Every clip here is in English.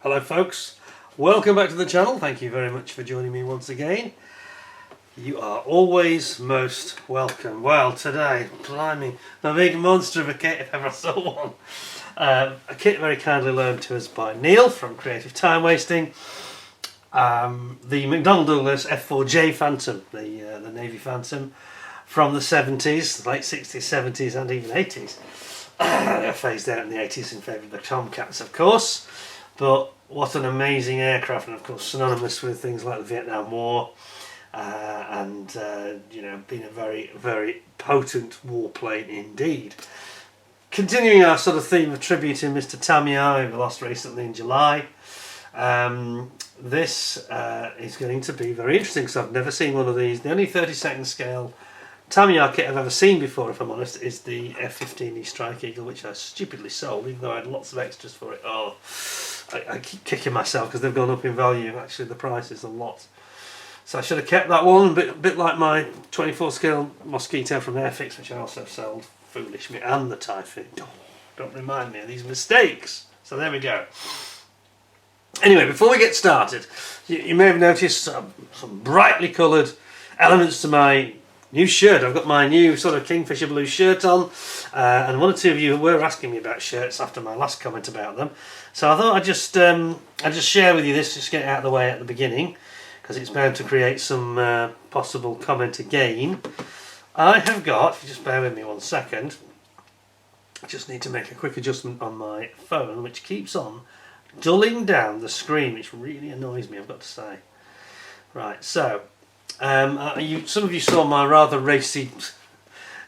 Hello folks, welcome back to the channel. Thank you very much for joining me once again. You are always most welcome. Well, today, blimey, the big monster of a kit if ever I saw one. A kit very kindly loaned to us by Neil from Creative Time Wasting. The McDonnell Douglas F-4J Phantom, the Navy Phantom from the 70s, late 60s, 70s and even 80s. They were phased out in the 80s in favour of the Tomcats, of course. But what an amazing aircraft, and of course synonymous with things like the Vietnam War, and you know, being a very, very potent warplane indeed. Continuing our sort of theme of tributing Mr. Tamiya, who we lost recently in July. This is going to be very interesting because I've never seen one of these. The only 32nd scale Tamiya kit I've ever seen before, if I'm honest, is the F-15E Strike Eagle, which I stupidly sold, even though I had lots of extras for it. Oh, I keep kicking myself because they've gone up in value. Actually, the price is a lot. So I should have kept that one, a bit like my 24 scale Mosquito from Airfix, which I also sold. Foolish me, and the Typhoon. Oh, don't remind me of these mistakes. So there we go. Anyway, before we get started, you may have noticed some brightly coloured elements to my new shirt. I've got my new sort of Kingfisher blue shirt on, and one or two of you were asking me about shirts after my last comment about them. So I thought I'd just share with you this, just get it out of the way at the beginning, because it's bound to create some possible comment again. I have got, if you just bear with me 1 second, I just need to make a quick adjustment on my phone, which keeps on dulling down the screen, which really annoys me, I've got to say. Right, so some of you saw my rather racy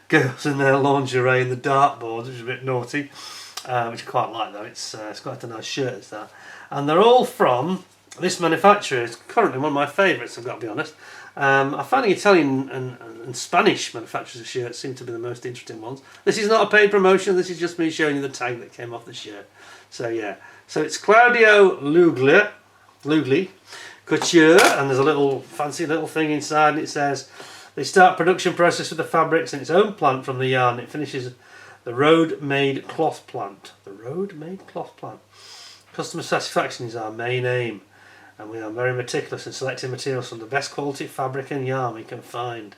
girls in their lingerie in the dartboard, which is a bit naughty, which I quite like though. It's quite a nice shirt, is that. And they're all from this manufacturer. It's currently one of my favourites, I've got to be honest. I find the Italian and Spanish manufacturers of shirts seem to be the most interesting ones. This is not a paid promotion, this is just me showing you the tag that came off the shirt. So yeah, so it's Claudio Lugli Couture, and there's a little fancy little thing inside, and it says they start production process with the fabrics in its own plant from the yarn. It finishes the road-made cloth plant. The road-made cloth plant. Customer satisfaction is our main aim, and we are very meticulous in selecting materials from the best quality fabric and yarn we can find,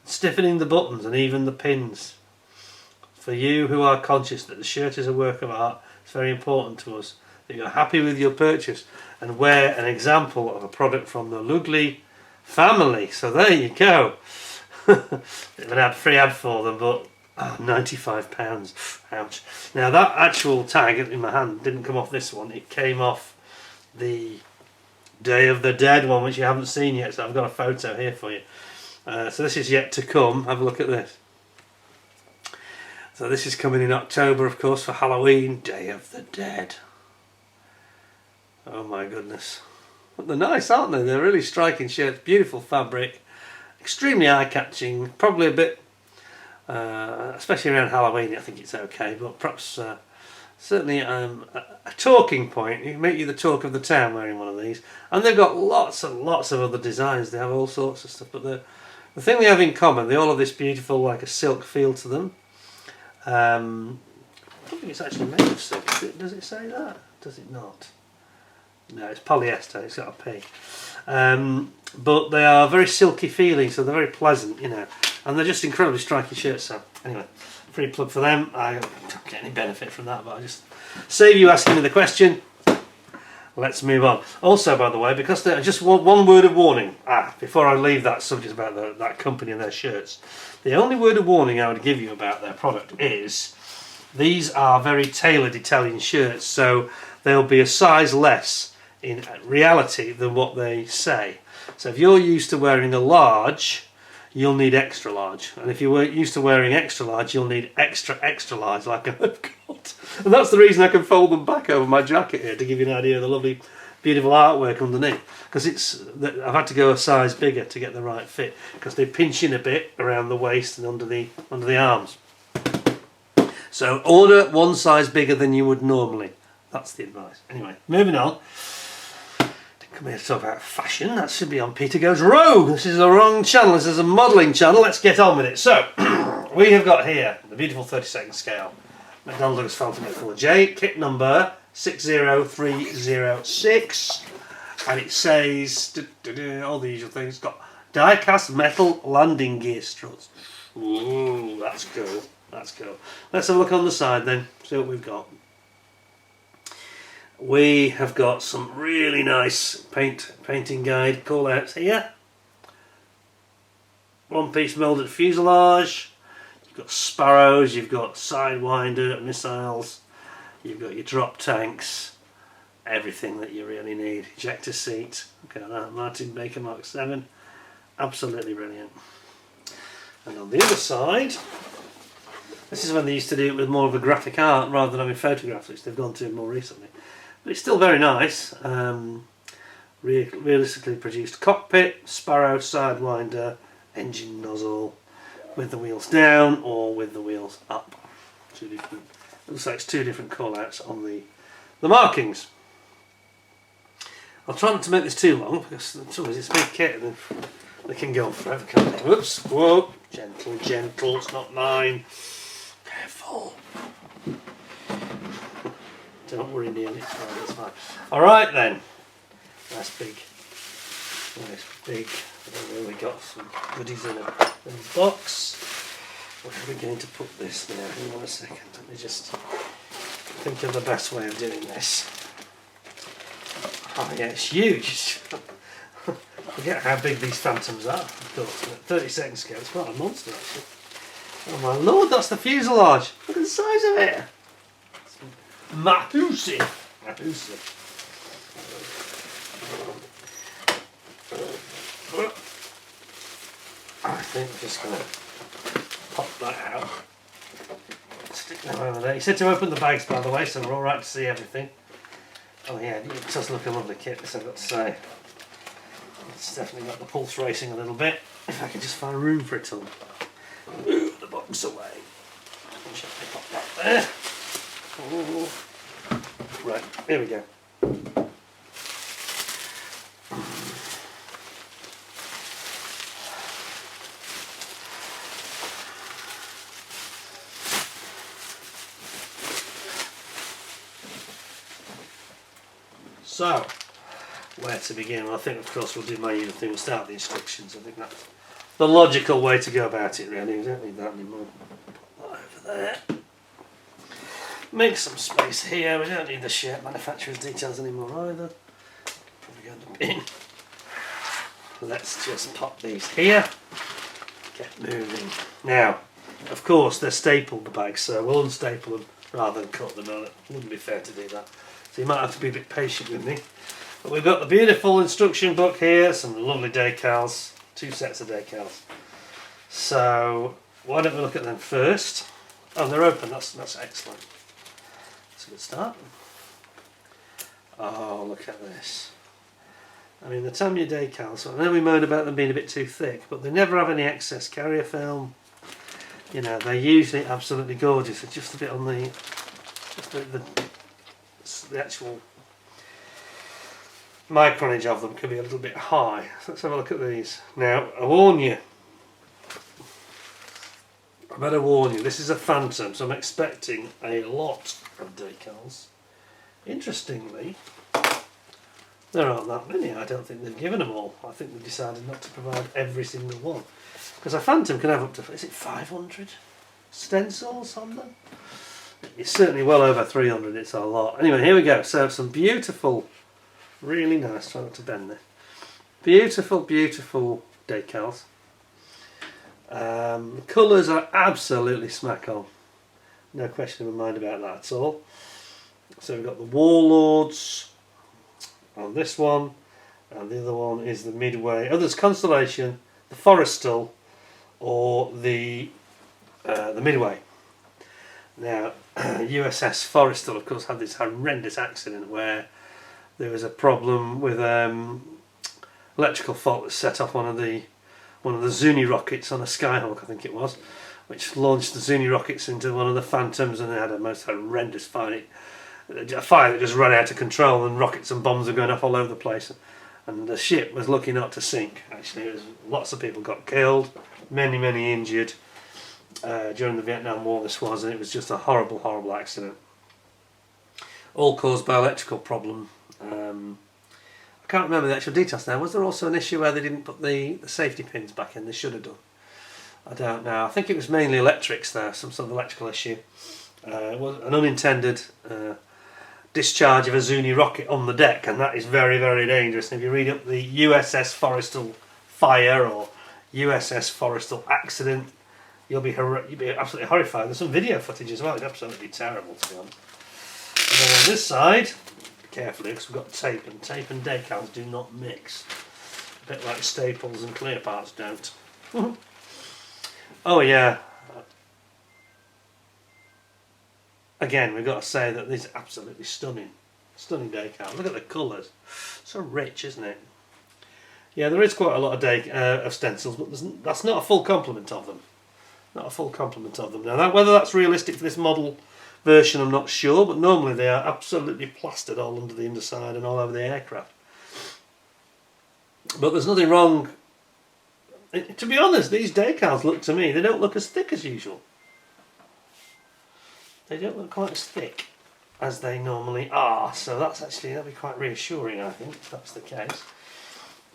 stiffening the buttons and even the pins. For you who are conscious that the shirt is a work of art, it's very important to us that you're happy with your purchase and wear an example of a product from the Lugli family. So there you go. Bit of an free ad for them, but £95. Ouch. Now that actual tag in my hand didn't come off this one, it came off the Day of the Dead one, which you haven't seen yet, so I've got a photo here for you. So this is yet to come. Have a look at this. So this is coming in October, of course, for Halloween, Day of the Dead. Oh my goodness. But they're nice, aren't they? They're really striking shirts, beautiful fabric, extremely eye-catching, probably a bit, especially around Halloween, I think it's okay, but perhaps certainly a talking point. You can make you the talk of the town wearing one of these. And they've got lots and lots of other designs. They have all sorts of stuff. But the thing they have in common, they all have this beautiful, like a silk feel to them. I don't think it's actually made of silk. Does it say that? Does it not? No, it's polyester. It's got a P. But they are very silky feeling, so they're very pleasant, you know. And they're just incredibly striking shirts. So anyway, free plug for them. I don't get any benefit from that, but I just save you asking me the question. Let's move on. Also, by the way, because just one word of warning. Before I leave that subject about that company and their shirts, the only word of warning I would give you about their product is these are very tailored Italian shirts, so they'll be a size less in reality than what they say. So if you're used to wearing a large, you'll need extra large, and if you're used to wearing extra large, you'll need extra large, like I've got. And that's the reason I can fold them back over my jacket here, to give you an idea of the lovely beautiful artwork underneath, because I've had to go a size bigger to get the right fit, because they pinch in a bit around the waist and under the arms. So order one size bigger than you would normally. That's the advice. Anyway, moving on. Come here to talk about fashion. That should be on Peter Goes Rogue. This is the wrong channel. This is a modelling channel. Let's get on with it. So, we have got here the beautiful 32nd scale McDonnell Douglas Phantom F-4J, kit number 60306, and it says all the usual things. It's got die-cast metal landing gear struts. Ooh, that's cool. That's cool. Let's have a look on the side then, see what we've got. We have got some really nice painting guide call-outs here. One-piece moulded fuselage. You've got sparrows, you've got sidewinder, missiles, you've got your drop tanks, everything that you really need. Ejector seat, okay, that Martin Baker Mark 7, absolutely brilliant. And on the other side, this is when they used to do it with more of a graphic art rather than having photographs, which they've gone to more recently. But it's still very nice. Realistically produced cockpit, sparrow, sidewinder, engine nozzle, with the wheels down or with the wheels up. Two different. Looks like it's two different call-outs on the markings. I'll try not to make this too long because sometimes it's a big kit and they can go on forever, can't they? Whoops! Whoa! Gentle, gentle. It's not mine. Careful. Don't worry, Neil. It's fine. It's fine. All right then. Nice big. There we got some goodies in a box. Where are we going to put this now? Hang on a second. Let me just think of the best way of doing this. Oh yeah, it's huge. Forget how big these Phantoms are. Of course, at 32nd scale, it's quite a monster actually. Oh my lord, that's the fuselage. Look at the size of it. It's massive. I think we're just going to pop that out. Stick that over there. He said to open the bags, by the way, so we're alright to see everything. Oh yeah, it does look a lovely kit, this I've got to say. It's definitely got the pulse racing a little bit. If I can just find room for it all. Move the box away. Gently pop that there. Ooh. Right, here we go. So, where to begin? Well, I think of course we'll do my usual thing, we'll start with the instructions. I think that's the logical way to go about it really. We don't need that anymore. Put that over there. Make some space here, we don't need the shirt manufacturer's details anymore either. Probably go in the bin. Let's just pop these here. Get moving. Now, of course they're stapled, the bags, so we'll unstaple them rather than cut them out. It wouldn't be fair to do that. So you might have to be a bit patient with me. But we've got the beautiful instruction book here, some lovely decals, 2 sets of decals. So why don't we look at them first? Oh, they're open, that's excellent. That's a good start. Oh, look at this. I mean, the Tamiya decals, I know we moan about them being a bit too thick, but they never have any excess carrier film. You know, they're usually absolutely gorgeous. It's just a bit on the actual micronage of them could be a little bit high. So let's have a look at these. Now, I better warn you, this is a Phantom, so I'm expecting a lot of decals. Interestingly, there aren't that many. I don't think they've given them all. I think they've decided not to provide every single one. Because a Phantom can have up to, is it 500 stencils on them? It's certainly well over 300, it's a lot. Anyway, here we go. So some beautiful, really nice, try not to bend this. Beautiful, beautiful decals. The colours are absolutely smack on. No question in my mind about that at all. So we've got the Warlords on this one, and the other one is the Midway. Oh, there's Constellation, the Forrestal, or the Midway. Now, USS Forrestal, of course, had this horrendous accident where there was a problem with electrical fault that set off one of the Zuni rockets on a Skyhawk, I think it was, which launched the Zuni rockets into one of the Phantoms, and they had a most horrendous fire. A fire that just ran out of control, and rockets and bombs were going off all over the place. And the ship was lucky not to sink. Actually, lots of people got killed, many injured. During the Vietnam War this was, and it was just a horrible accident. all caused by electrical problem. I can't remember the actual details now. Was there also an issue where they didn't put the safety pins back in? They should have done. I don't know. I think it was mainly electrics there, some sort of electrical issue. It was an unintended discharge of a Zuni rocket on the deck, and that is very, very dangerous. And if you read up the USS Forrestal fire or USS Forrestal accident, you'll be absolutely horrified. There's some video footage as well. It's absolutely terrible, to be honest. And then on this side, carefully, because we've got tape and decals do not mix. A bit like staples and clear parts don't. Oh yeah. Again, we've got to say that these are absolutely stunning decals. Look at the colours. So rich, isn't it? Yeah, there is quite a lot of stencils, but that's not a full complement of them. Not a full complement of them. Now, whether that's realistic for this model version, I'm not sure, but normally they are absolutely plastered all under the underside and all over the aircraft. But there's nothing wrong. To be honest, these decals look to me, they don't look as thick as usual. They don't look quite as thick as they normally are, so that'll be quite reassuring, I think, if that's the case.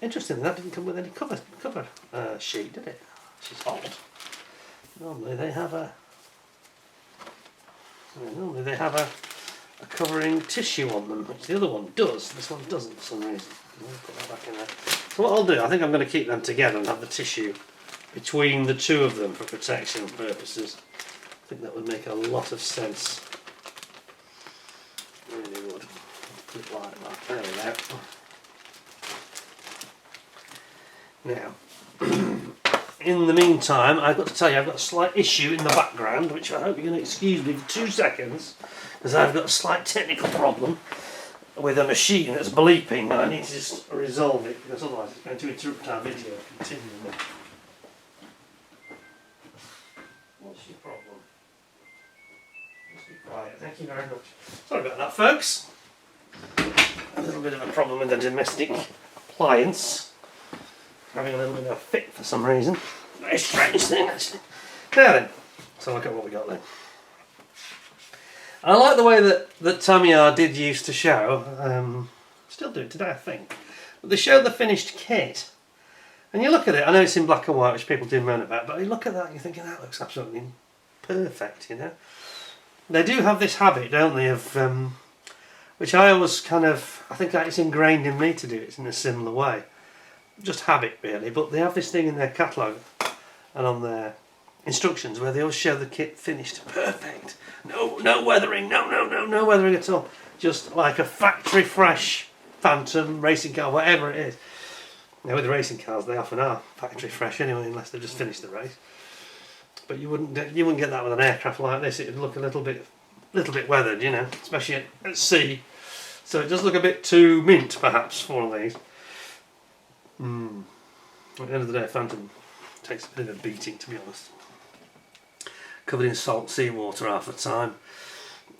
Interestingly, that didn't come with any cover sheet, did it? Which is odd. Normally they have a covering tissue on them, which the other one does. This one doesn't for some reason. I'll put that back in there. So what I'll do, I think I'm going to keep them together and have the tissue between the two of them for protection purposes. I think that would make a lot of sense. Really would. Put it like that. There we go. Now, in the meantime, I've got to tell you, I've got a slight issue in the background, which I hope you're going to excuse me for 2 seconds, because I've got a slight technical problem with a machine that's bleeping, and I need to just resolve it, because otherwise it's going to interrupt our video continually. What's your problem? Just be quiet, thank you very much. Sorry about that, folks. A little bit of a problem with the domestic appliance. Having a little bit of a fit for some reason. Very strange thing, actually. Now then, so look at what we got then. I like the way that Tamiya did used to show, still do it today I think, but they showed the finished kit. And you look at it, I know it's in black and white, which people do moan about, but you look at that and you're thinking that looks absolutely perfect, you know. They do have this habit, don't they, of, which I always I think it's ingrained in me to do it in a similar way. Just habit really, but they have this thing in their catalogue and on their instructions where they always show the kit finished perfect. No weathering, no weathering at all. Just like a factory fresh Phantom, racing car, whatever it is. Now with the racing cars they often are factory fresh anyway, unless they've just finished the race. But you wouldn't get that with an aircraft like this. It would look a little bit weathered, you know, especially at sea. So it does look a bit too mint perhaps for all these. At the end of the day, Phantom takes a bit of a beating, to be honest. Covered in salt seawater half the time,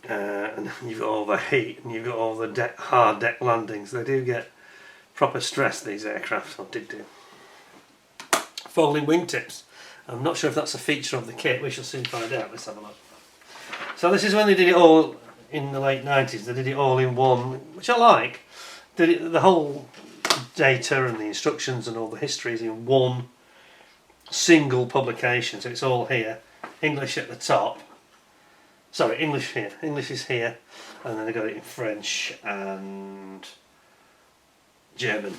and you've got all the heat, and you've got all the hard deck landings. They do get proper stress, these aircraft, or did do. Folding wingtips. I'm not sure if that's a feature of the kit. We shall soon find out. Let's have a look. So this is when they did it all in the late 90s. They did it all in one, which I like. Did it the whole data and the instructions and all the histories in one single publication, so it's all here. English at the top, sorry, English here, English is here, and then I got it in French and German.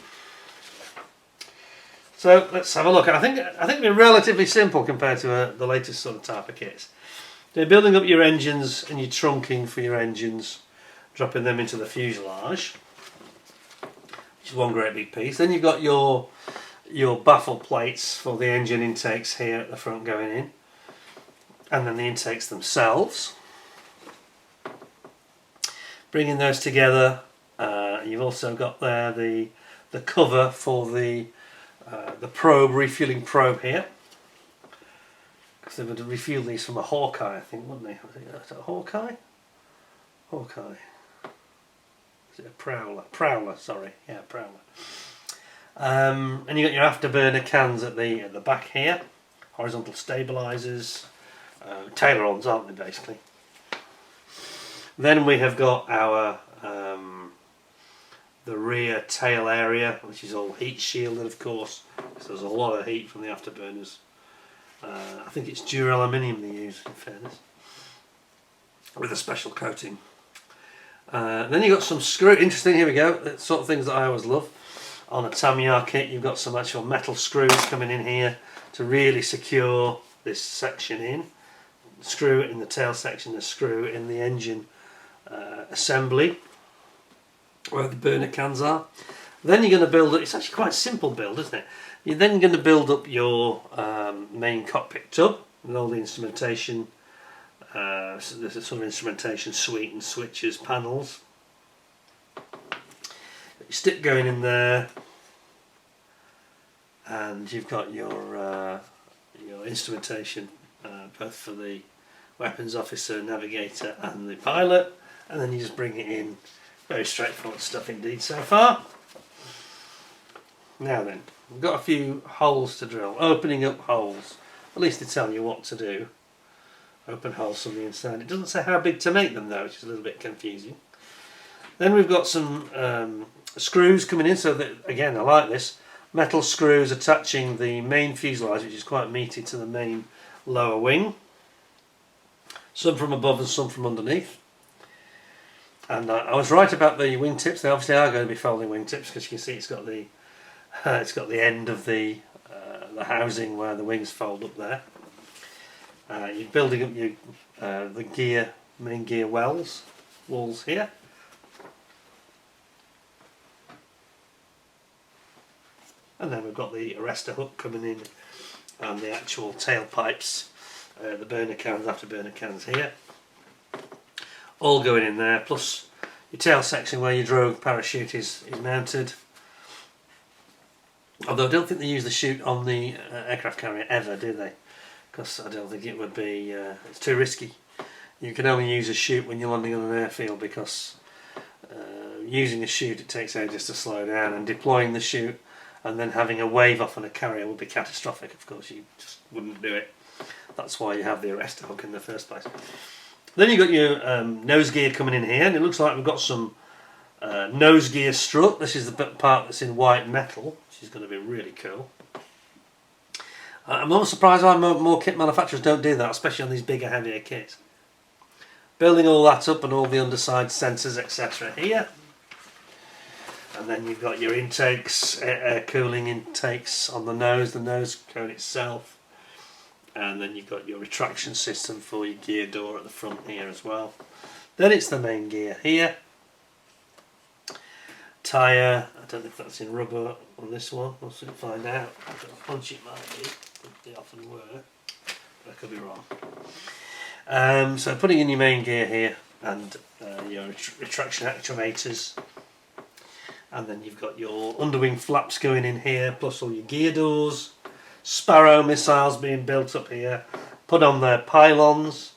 So let's have a look. I think they're relatively simple compared to the latest sort of type of kits. They're building up your engines and your trunking for your engines, dropping them into the fuselage, which is one great big piece. Then you've got your baffle plates for the engine intakes here at the front going in, and then the intakes themselves. Bringing those together, you've also got there the cover for the probe, refueling probe here, because they would refuel these from a Hawkeye, I think, wouldn't they? Was it a Hawkeye? Hawkeye. Is it a Prowler? Prowler, sorry. Yeah, Prowler. And you got your afterburner cans at the back here, horizontal stabilisers, tailor-ons, aren't they, basically? Then we have got our the rear tail area, which is all heat shielded, of course, because there's a lot of heat from the afterburners. I think it's dura-aluminium they use, in fairness, with a special coating. Then you've got some screw. Interesting, here we go. The sort of things that I always love. On a Tamiya kit, you've got some actual metal screws coming in here to really secure this section in. Screw in the tail section, the screw in the engine assembly, where the burner cans are. Then you're going to build it. It's actually quite a simple build, isn't it? You're then going to build up your main cockpit tub with all the instrumentation. So there's a sort of instrumentation suite and switches, panels. Your stick going in there, and you've got your instrumentation both for the weapons officer, navigator, and the pilot. And then you just bring it in. Very straightforward stuff indeed so far. Now then, we've got a few holes to drill. Opening up holes. At least they tell you what to do. Open holes from the inside. It doesn't say how big to make them though, which is a little bit confusing. Then we've got some screws coming in, so that, again, I like this. Metal screws attaching the main fuselage, which is quite meaty, to the main lower wing. Some from above and some from underneath. And I was right about the wingtips. They obviously are going to be folding wingtips, because you can see it's got the end of the housing where the wings fold up there. You're building up your the main gear walls here. And then we've got the arrestor hook coming in, and the actual tailpipes, the burner cans, afterburner cans here. All going in there, plus your tail section where your drogue parachute is mounted. Although I don't think they use the chute on the aircraft carrier ever, do they? Because I don't think it would be, it's too risky. You can only use a chute when you're landing on an airfield, because using a chute, it takes ages to slow down, and deploying the chute and then having a wave off on a carrier would be catastrophic. Of course, you just wouldn't do it. That's why you have the arrestor hook in the first place. Then you've got your nose gear coming in here, and it looks like we've got some nose gear strut. This is the part that's in white metal, which is going to be really cool. I'm almost surprised why more kit manufacturers don't do that, especially on these bigger, heavier kits. Building all that up, and all the underside sensors, etc. here. And then you've got your intakes, air cooling intakes on the nose cone itself. And then you've got your retraction system for your gear door at the front here as well. Then it's the main gear here. Tyre, I don't know if that's in rubber on this one, we'll soon find out. I've got a hunch it might be, but they often were, but I could be wrong. So putting in your main gear here, and your retraction actuators. And then you've got your underwing flaps going in here, plus all your gear doors. Sparrow missiles being built up here, put on their pylons.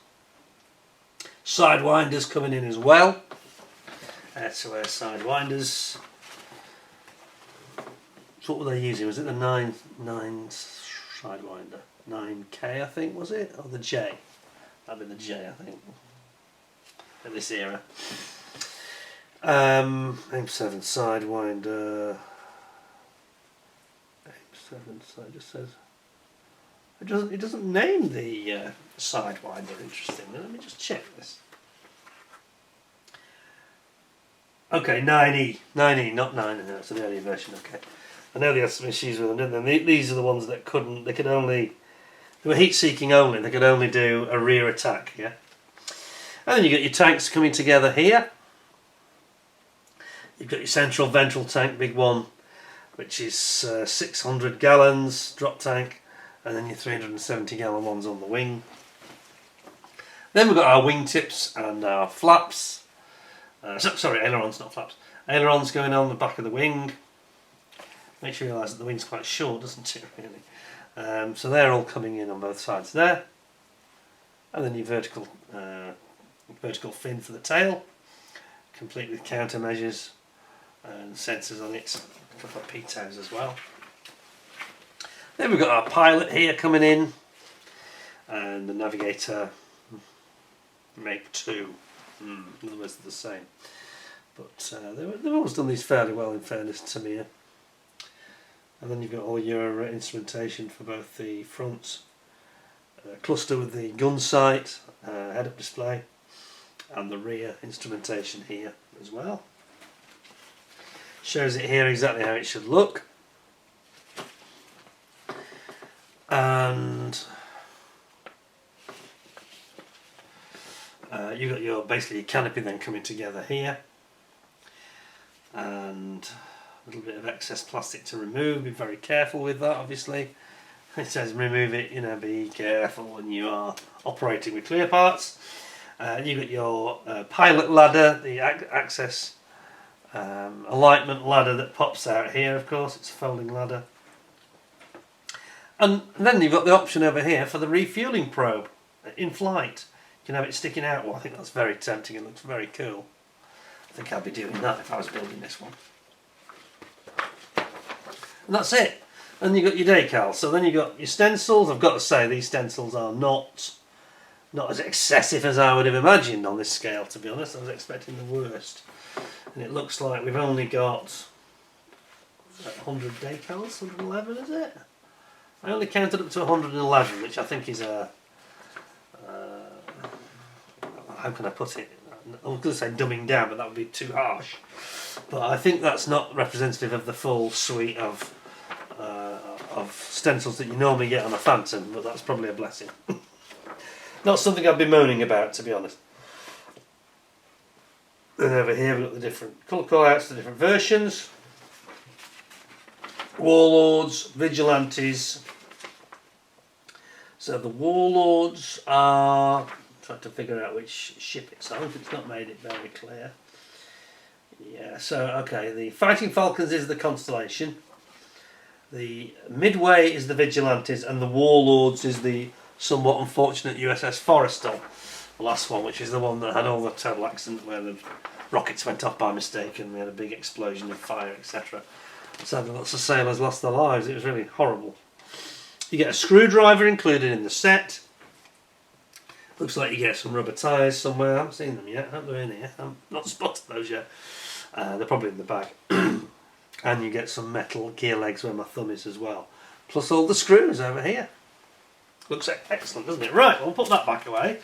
Sidewinders coming in as well. Air-to-air sidewinders. So what were they using? Was it the 9 sidewinder? 9K, I think, was it? Or the J? That'd be the J, I think. In this era. M7 sidewinder. M7, so it just says. It doesn't name the sidewinder. Interesting. Let me just check this. Okay, 9E, not 9. No, it's an earlier version. Okay, I know they had some issues with them, didn't they? These are the ones that couldn't. They were heat-seeking only. They could only do a rear attack. Yeah, and then you got your tanks coming together here. You've got your central ventral tank, big one, which is 600 gallons drop tank, and then your 370 gallon ones on the wing. Then we've got our wingtips and our flaps. Sorry, ailerons, not flaps. Ailerons going on the back of the wing. Makes you realise that the wing's quite short, doesn't it, really? So they're all coming in on both sides there. And then your vertical fin for the tail, complete with countermeasures and sensors on it, a couple of pitos as well. Then we've got our pilot here coming in, and the navigator Make 2. In other words, they're the same. But they've always done these fairly well, in fairness to Tamiya. And then you've got all your instrumentation for both the front cluster with the gun sight, head-up display, and the rear instrumentation here as well. Shows it here exactly how it should look. And you've got your basically your canopy then coming together here, and a little bit of excess plastic to remove. Be very careful with that, obviously. It says remove it, be careful when you are operating with clear parts. You've got your pilot ladder, the access alignment ladder that pops out here, of course. It's a folding ladder. And then you've got the option over here for the refueling probe in flight. You can have it sticking out. Well, I think that's very tempting. It looks very cool. I think I'd be doing that if I was building this one. And that's it. And you've got your decals. So then you've got your stencils. I've got to say these stencils are not as excessive as I would have imagined on this scale, to be honest. I was expecting the worst. And it looks like we've only got 100 decals, 111 is it? I only counted up to 111, which I think is a... how can I put it? I was going to say dumbing down, but that would be too harsh. But I think that's not representative of the full suite of stencils that you normally get on a Phantom, but that's probably a blessing. Not something I'd be moaning about, to be honest. And over here we've got the different colour callouts, the different versions. Warlords, Vigilantes. So the Warlords are... trying to figure out which ship it's on, it's not made it very clear. Yeah, so okay, the Fighting Falcons is the Constellation. The Midway is the Vigilantes, and the Warlords is the somewhat unfortunate USS Forrestal, the last one, which is the one that had all the terrible accident where the rockets went off by mistake and we had a big explosion of fire, etc. Sadly, lots of sailors lost their lives. It was really horrible. You get a screwdriver included in the set. Looks like you get some rubber tyres somewhere. I haven't seen them yet. I hope they're in here. I've not spotted those yet. They're probably in the bag. And you get some metal gear legs where my thumb is as well. Plus all the screws over here. Looks excellent, doesn't it? Right, we'll put that back away.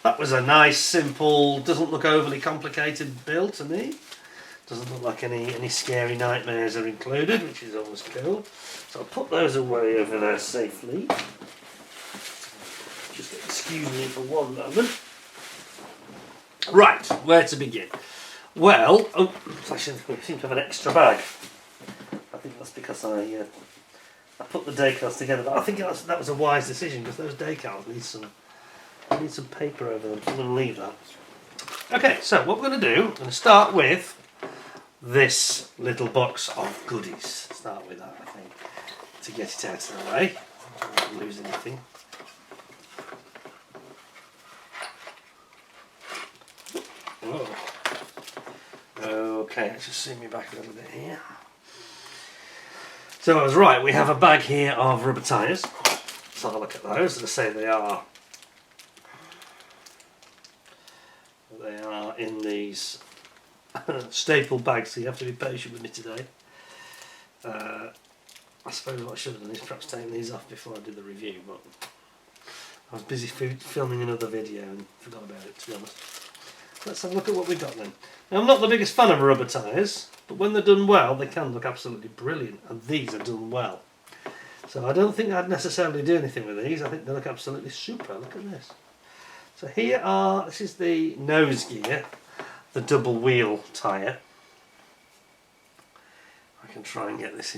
That was a nice, simple, doesn't look overly complicated build to me. Doesn't look like any scary nightmares are included, which is always cool. So I'll put those away over there safely. Just excuse me for one moment. Right, where to begin? Well, actually, we seem to have an extra bag. I think that's because I put the decals together, but I think that was a wise decision because those decals need some paper over them, so I'm going to leave that. Okay, so what we're going to do, I'm going to start with this little box of goodies. Start with that, I think, to get it out of the way. I don't lose anything. Whoa. Okay, let's just zoom me back a little bit here. So I was right, we have a bag here of rubber tyres. Let's have a look at those. As I say, they are in these staple bags, so you have to be patient with me today. I suppose what I should have done is perhaps taken these off before I did the review, but I was busy filming another video and forgot about it, to be honest. Let's have a look at what we got then. Now, I'm not the biggest fan of rubber tyres, but when they're done well, they can look absolutely brilliant, and these are done well. So I don't think I'd necessarily do anything with these. I think they look absolutely super. Look at this. So this is the nose gear, the double wheel tyre. I can try and get this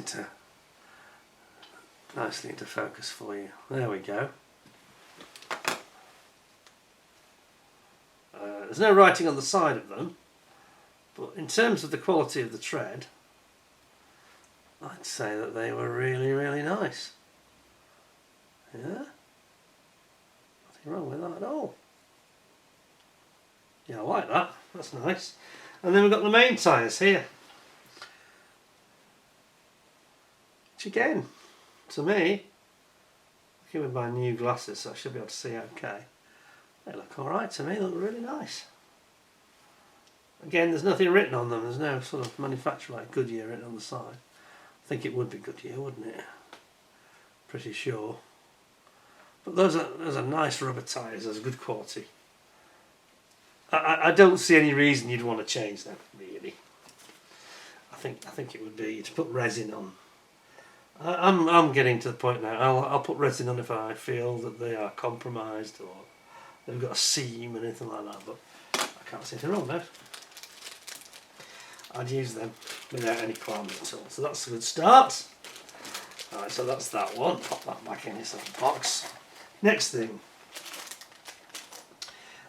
nicely into focus for you. There we go. There's no writing on the side of them, but in terms of the quality of the tread, I'd say that they were really, really nice. Yeah? Nothing wrong with that at all. Yeah, I like that. That's nice. And then we've got the main tyres here. Which again, to me, looking with my new glasses, so I should be able to see okay. They look alright to me, they look really nice. Again, there's nothing written on them. There's no sort of manufacturer like Goodyear written on the side. I think it would be Goodyear, wouldn't it? Pretty sure. But those are nice rubber tyres. Those are good quality. I don't see any reason you'd want to change them, really. I think it would be to put resin on. I'm getting to the point now. I'll put resin on if I feel that they are compromised or they've got a seam or anything like that. But I can't see anything wrong there. I'd use them without any qualms at all. So that's a good start. Alright, so that's that one. Pop that back in this little box. Next thing.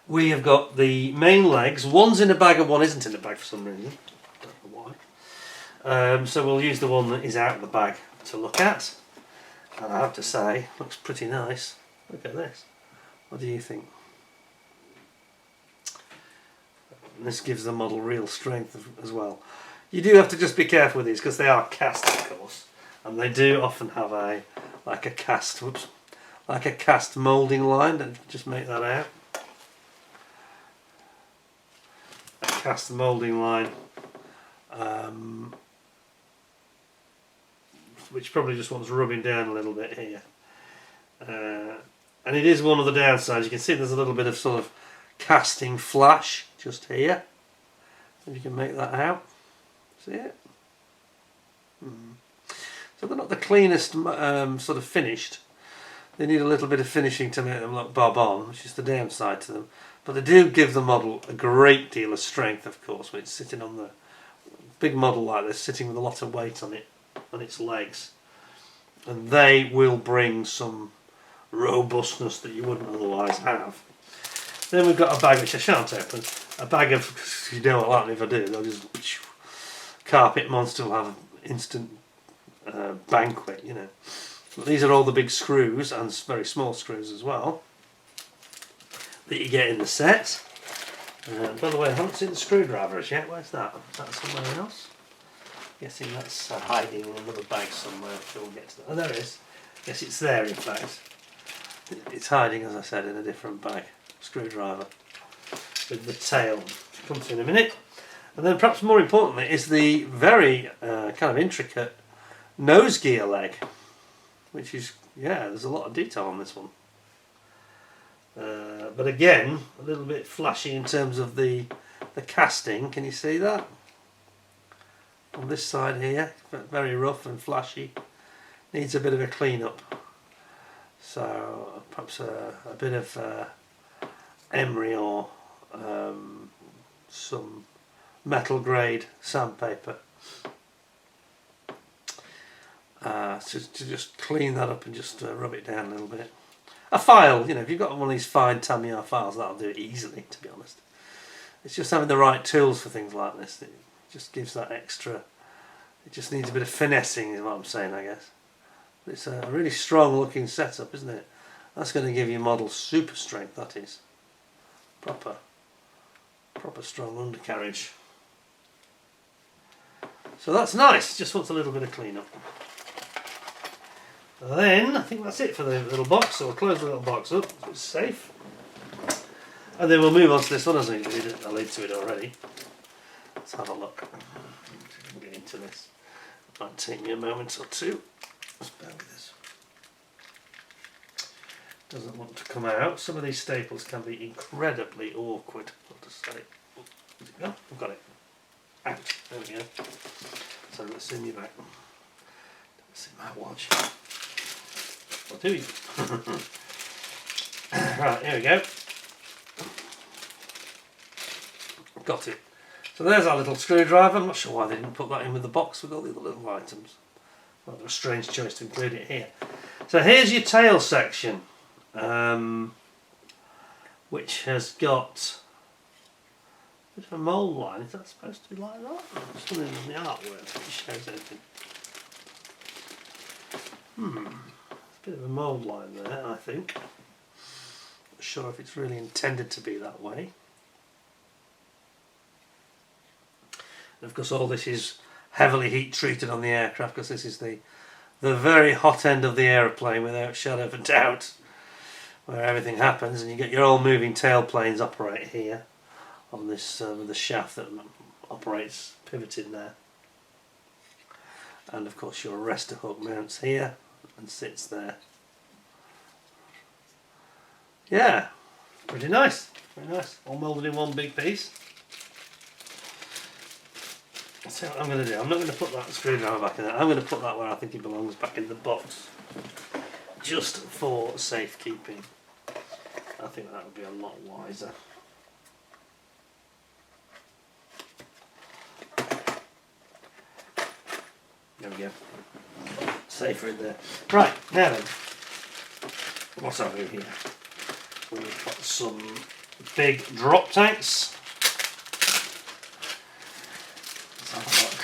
We have got the main legs. One's in a bag and one isn't in a bag for some reason. Don't know why. So we'll use the one that is out of the bag to look at. And I have to say, looks pretty nice. Look at this. What do you think? This gives the model real strength as well. You do have to just be careful with these because they are cast, of course, and they do often have a cast moulding line. Don't just make that out. A cast moulding line, which probably just wants rubbing down a little bit here, and it is one of the downsides. You can see there's a little bit of sort of casting flash just here, if you can make that out. See it? So they're not the cleanest sort of finished. They need a little bit of finishing to make them look bob on, which is the downside to them. But they do give the model a great deal of strength, of course, when it's sitting on the big model like this, sitting with a lot of weight on it, on its legs. And they will bring some robustness that you wouldn't otherwise have. Then we've got a bag which I shan't open. A bag of, you know what will happen if I do, they'll just, Carpet Monster will have an instant banquet, you know. But these are all the big screws, and very small screws as well, that you get in the set. By the way, I haven't seen the screwdrivers yet. Where's that? Is that somewhere else? Guessing that's hiding in another bag somewhere. Sure, we'll get to that. Oh, there it is. Yes, it's there in fact. It's hiding, as I said, in a different bag. Screwdriver with the tail. Comes in a minute. And then perhaps more importantly is the very kind of intricate nose gear leg, which is, yeah, there's a lot of detail on this one. But again, a little bit flashy in terms of the casting. Can you see that? On this side here, very rough and flashy. Needs a bit of a clean up. So perhaps a bit of emery or some metal grade sandpaper to just clean that up and just rub it down a little bit. A file, you know, if you've got one of these fine Tamiya files, that'll do it easily, to be honest. It's just having the right tools for things like this. It just gives that extra, it just needs a bit of finessing is what I'm saying, I guess. But it's a really strong looking setup, isn't it? That's going to give your model super strength, that is. Proper strong undercarriage. So that's nice, just wants a little bit of clean up. Then, I think that's it for the little box, so we'll close the little box up, so it's safe. And then we'll move on to this one, as I alluded to it already. Let's have a look. See if we can get into this. It might take me a moment or two. Let's bear with this. Doesn't want to come out. Some of these staples can be incredibly awkward, I'll just say. Oh, where's it go? I've got it. Out. There we go. So let's see me back. Let's see my watch. What do you? Right, here we go. Got it. So there's our little screwdriver. I'm not sure why they didn't put that in with the box with all the other little items. Well, a strange choice to include it here. So here's your tail section, which has got a bit of a mould line. Is that supposed to be like that? I'm just wondering in the artwork if it shows anything. A bit of a mould line there, I think. Not sure if it's really intended to be that way. And of course all this is heavily heat treated on the aircraft because this is the very hot end of the aeroplane without shadow of a doubt, where everything happens, and you get your all moving tailplanes operate here on this with the shaft that operates pivoted there. And of course your arrestor hook mounts here and sits there. Yeah, pretty nice, very nice. All moulded in one big piece. So what I'm going to do, I'm not going to put that screwdriver back in there. I'm going to put that where I think it belongs, back in the box, just for safekeeping. I think that would be a lot wiser. There we go. Safer in there. Right, now then, what's over here? We've got some big drop tanks. Let's have a look.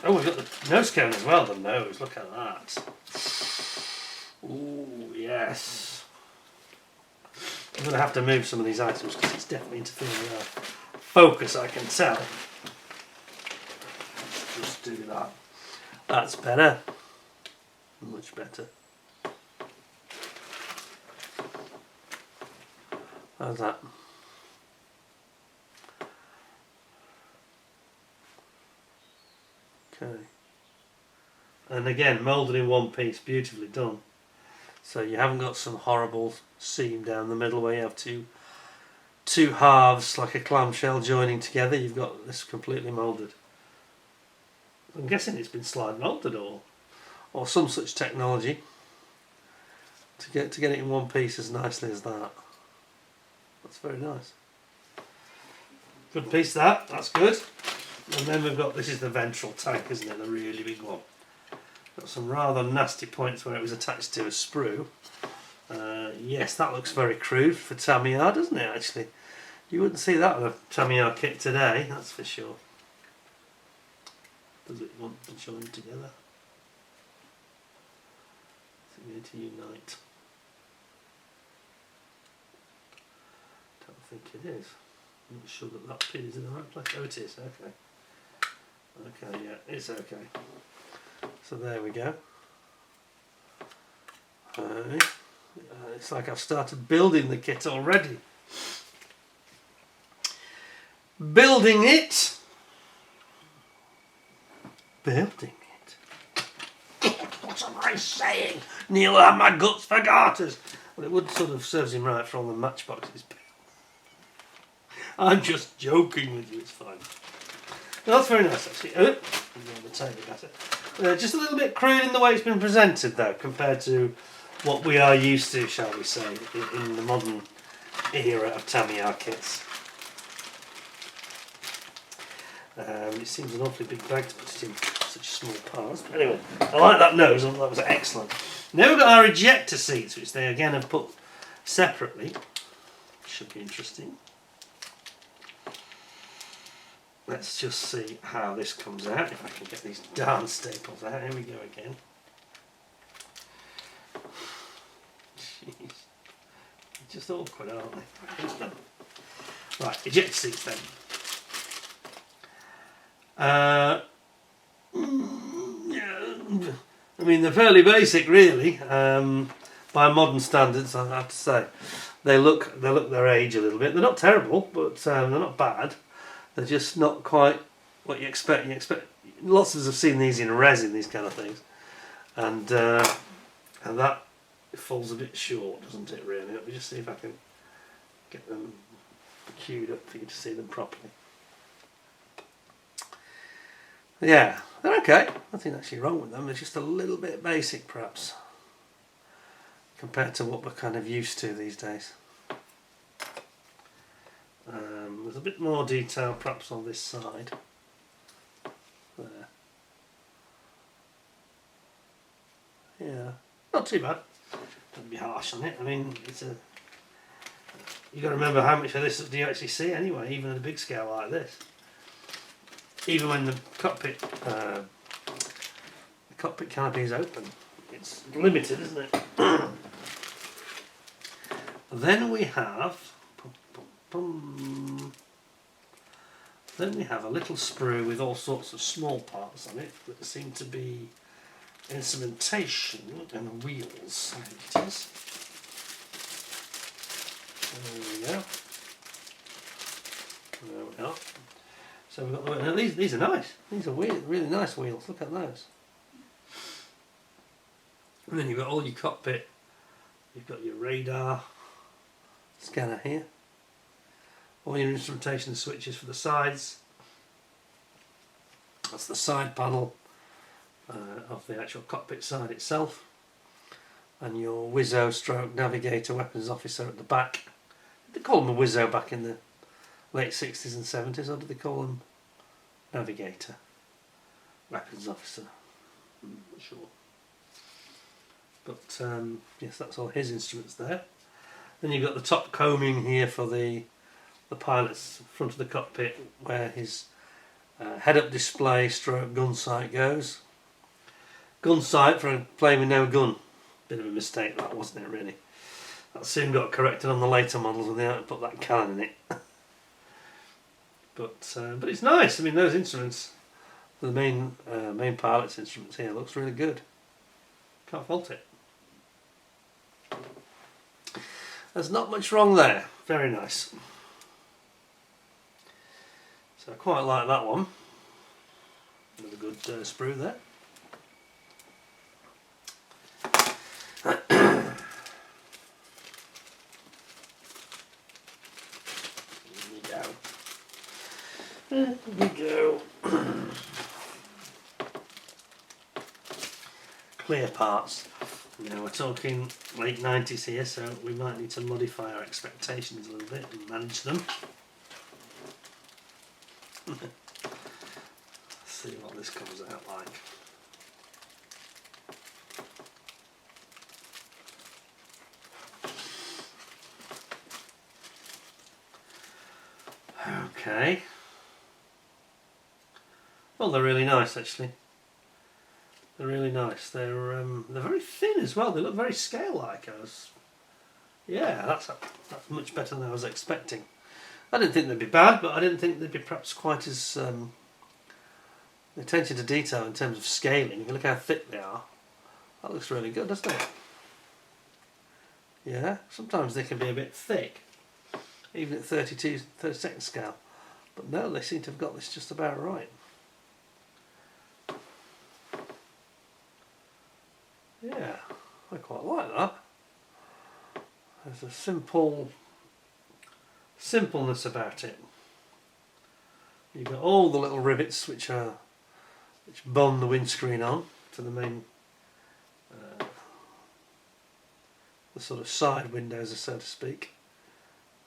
Oh, we've got the nose cone as well, the nose, look at that. Ooh, yes. I'm going to have to move some of these items because it's definitely interfering with our focus, I can tell. Just do that. That's better. Much better. How's that? Okay. And again, moulded in one piece, beautifully done. So you haven't got some horrible seam down the middle where you have two halves like a clamshell joining together. You've got this completely moulded. I'm guessing it's been slide moulded or some such technology to get it in one piece as nicely as that. That's very nice. Good piece that's good. And then we've got, this is the ventral tank, isn't it? The really big one. Got some rather nasty points where it was attached to a sprue. Yes, that looks very crude for Tamiya, doesn't it actually? You wouldn't see that on a Tamiya kit today, that's for sure. Does it want to join together? Is it going to unite? Don't think it is. I'm not sure that pin is in the right place. Oh, it is, okay. Okay, yeah, it's okay. So there we go. It's like I've started building the kit already. Building it. Building it. What am I saying? Neil had my guts for garters. Well, it would sort of serves him right for all the matchboxes. I'm just joking with you, it's fine. Well, that's very nice actually. The table better. Just a little bit crude in the way it's been presented though, compared to what we are used to, shall we say, in the modern era of Tamiya kits. It seems an awfully big bag to put it in such small parts. But anyway, I like that nose, I thought that was excellent. Now we've got our ejector seats, which they again have put separately. Should be interesting. Let's just see how this comes out, if I can get these darn staples out. Here we go again. Jeez. They're just awkward, aren't they? Right, ejector seats then. Yeah, I mean they're fairly basic really, by modern standards I have to say. They look their age a little bit. They're not terrible, but they're not bad. They're just not quite what you expect. Lots of us have seen these in resin, these kind of things, and that falls a bit short, doesn't it? Really. Let me just see if I can get them queued up for you to see them properly. Yeah, they're okay. Nothing actually wrong with them. They're just a little bit basic, perhaps, compared to what we're kind of used to these days. There's a bit more detail perhaps on this side. There. Yeah, not too bad. Don't be harsh on it. I mean, you've got to remember how much of this do you actually see anyway, even at a big scale like this. Even when the cockpit canopy is open, it's limited, isn't it? Then we have a little sprue with all sorts of small parts on it that seem to be instrumentation and wheels. I think it is. There we go. There we are. So we've got the, now these are nice. These are really nice wheels. Look at those. And then you've got all your cockpit. You've got your radar scanner here. All your instrumentation switches for the sides. That's the side panel of the actual cockpit side itself. And your Wizzo stroke navigator weapons officer at the back. Did they call them a Wizzo back in the late 60s and 70s, or did they call them navigator weapons officer? I'm not sure. But yes, that's all his instruments there. Then you've got the top combing here for the pilot's front of the cockpit, where his head-up display stroke gun sight goes. Gun sight for a plane with no gun. Bit of a mistake that, wasn't it, really? That soon got corrected on the later models when they had to put that cannon in it. But it's nice. I mean, those instruments, the main pilot's instruments here, looks really good. Can't fault it. There's not much wrong there. Very nice. So I quite like that one. Another good sprue there. There we go. Clear parts. Now we're talking late 90s here, so we might need to modify our expectations a little bit and manage them. Let's see what this comes out like. Okay. Well, they're really nice actually. They're really nice. They're very thin as well. They look very scale-like. Yeah, that's much better than I was expecting. I didn't think they'd be bad, but I didn't think they'd be perhaps quite as the attention to detail in terms of scaling. If you look how thick they are, that looks really good, doesn't it? Yeah, sometimes they can be a bit thick, even at 32nd scale. But no, they seem to have got this just about right. Yeah, I quite like that. There's a simpleness about it. You've got all the little rivets which bond the windscreen on to the main, the sort of side windows, so to speak.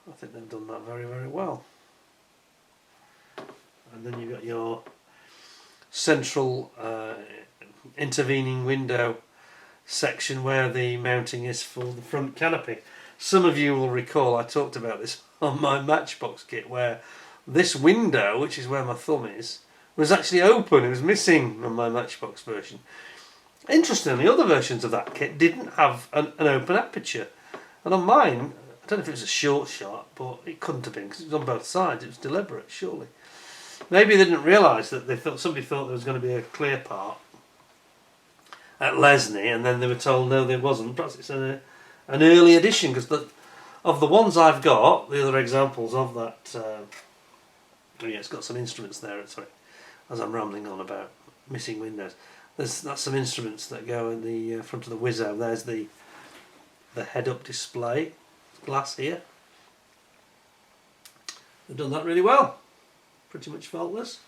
I think they've done that very, very well. And then you've got your central intervening window section where the mounting is for the front canopy. Some of you will recall I talked about this on my Matchbox kit, where this window, which is where my thumb is, was actually open. It was missing on my Matchbox version. Interestingly, other versions of that kit didn't have an open aperture, and on mine, I don't know if it was a short shot, but it couldn't have been because it was on both sides. It was deliberate, surely. Maybe they didn't realise that somebody thought there was going to be a clear part at Lesney, and then they were told no, there wasn't. Perhaps it's an early edition, because of the ones I've got, the other examples of that. Oh yeah, it's got some instruments there. Sorry, as I'm rambling on about missing windows. That's some instruments that go in the front of the Wizzo. There's the head-up display glass here. They've done that really well. Pretty much faultless.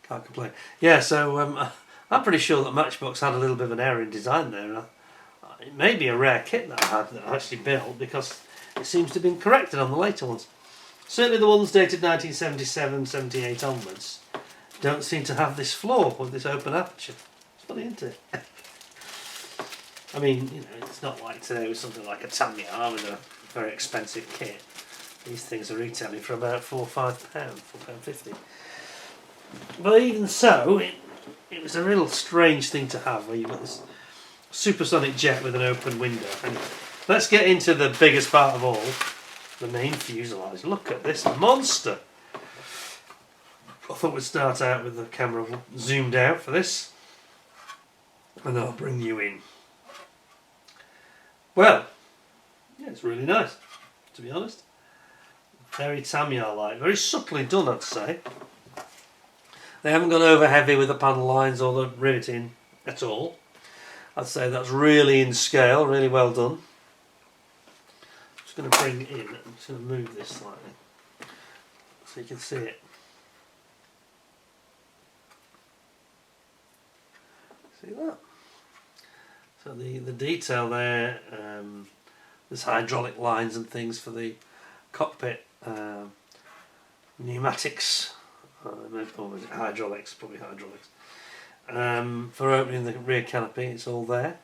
Can't complain. Yeah, so I'm pretty sure that Matchbox had a little bit of an error in design there. It may be a rare kit that I actually built, because it seems to have been corrected on the later ones. Certainly the ones dated 1977, 78 onwards don't seem to have this flaw with this open aperture. It's funny, isn't it? I mean, you know, it's not like today with something like a Tamiya with a very expensive kit. These things are retailing for about £4 or £5, £4.50. But even so, it was a real strange thing to have, where you've got this supersonic jet with an open window. Anyway, let's get into the biggest part of all, the main fuselage. Look at this monster. I thought we'd start out with the camera zoomed out for this, and then I'll bring you in. Well, yeah, it's really nice, to be honest. Very Tamiya-like, very subtly done, I'd say. They haven't gone over heavy with the panel lines or the riveting at all. I'd say that's really in scale, really well done. I'm just going to bring it in, I'm just going to move this slightly so you can see it. See that? So the detail there, there's hydraulic lines and things for the cockpit pneumatics, or is it hydraulics? Probably hydraulics. For opening the rear canopy, it's all there.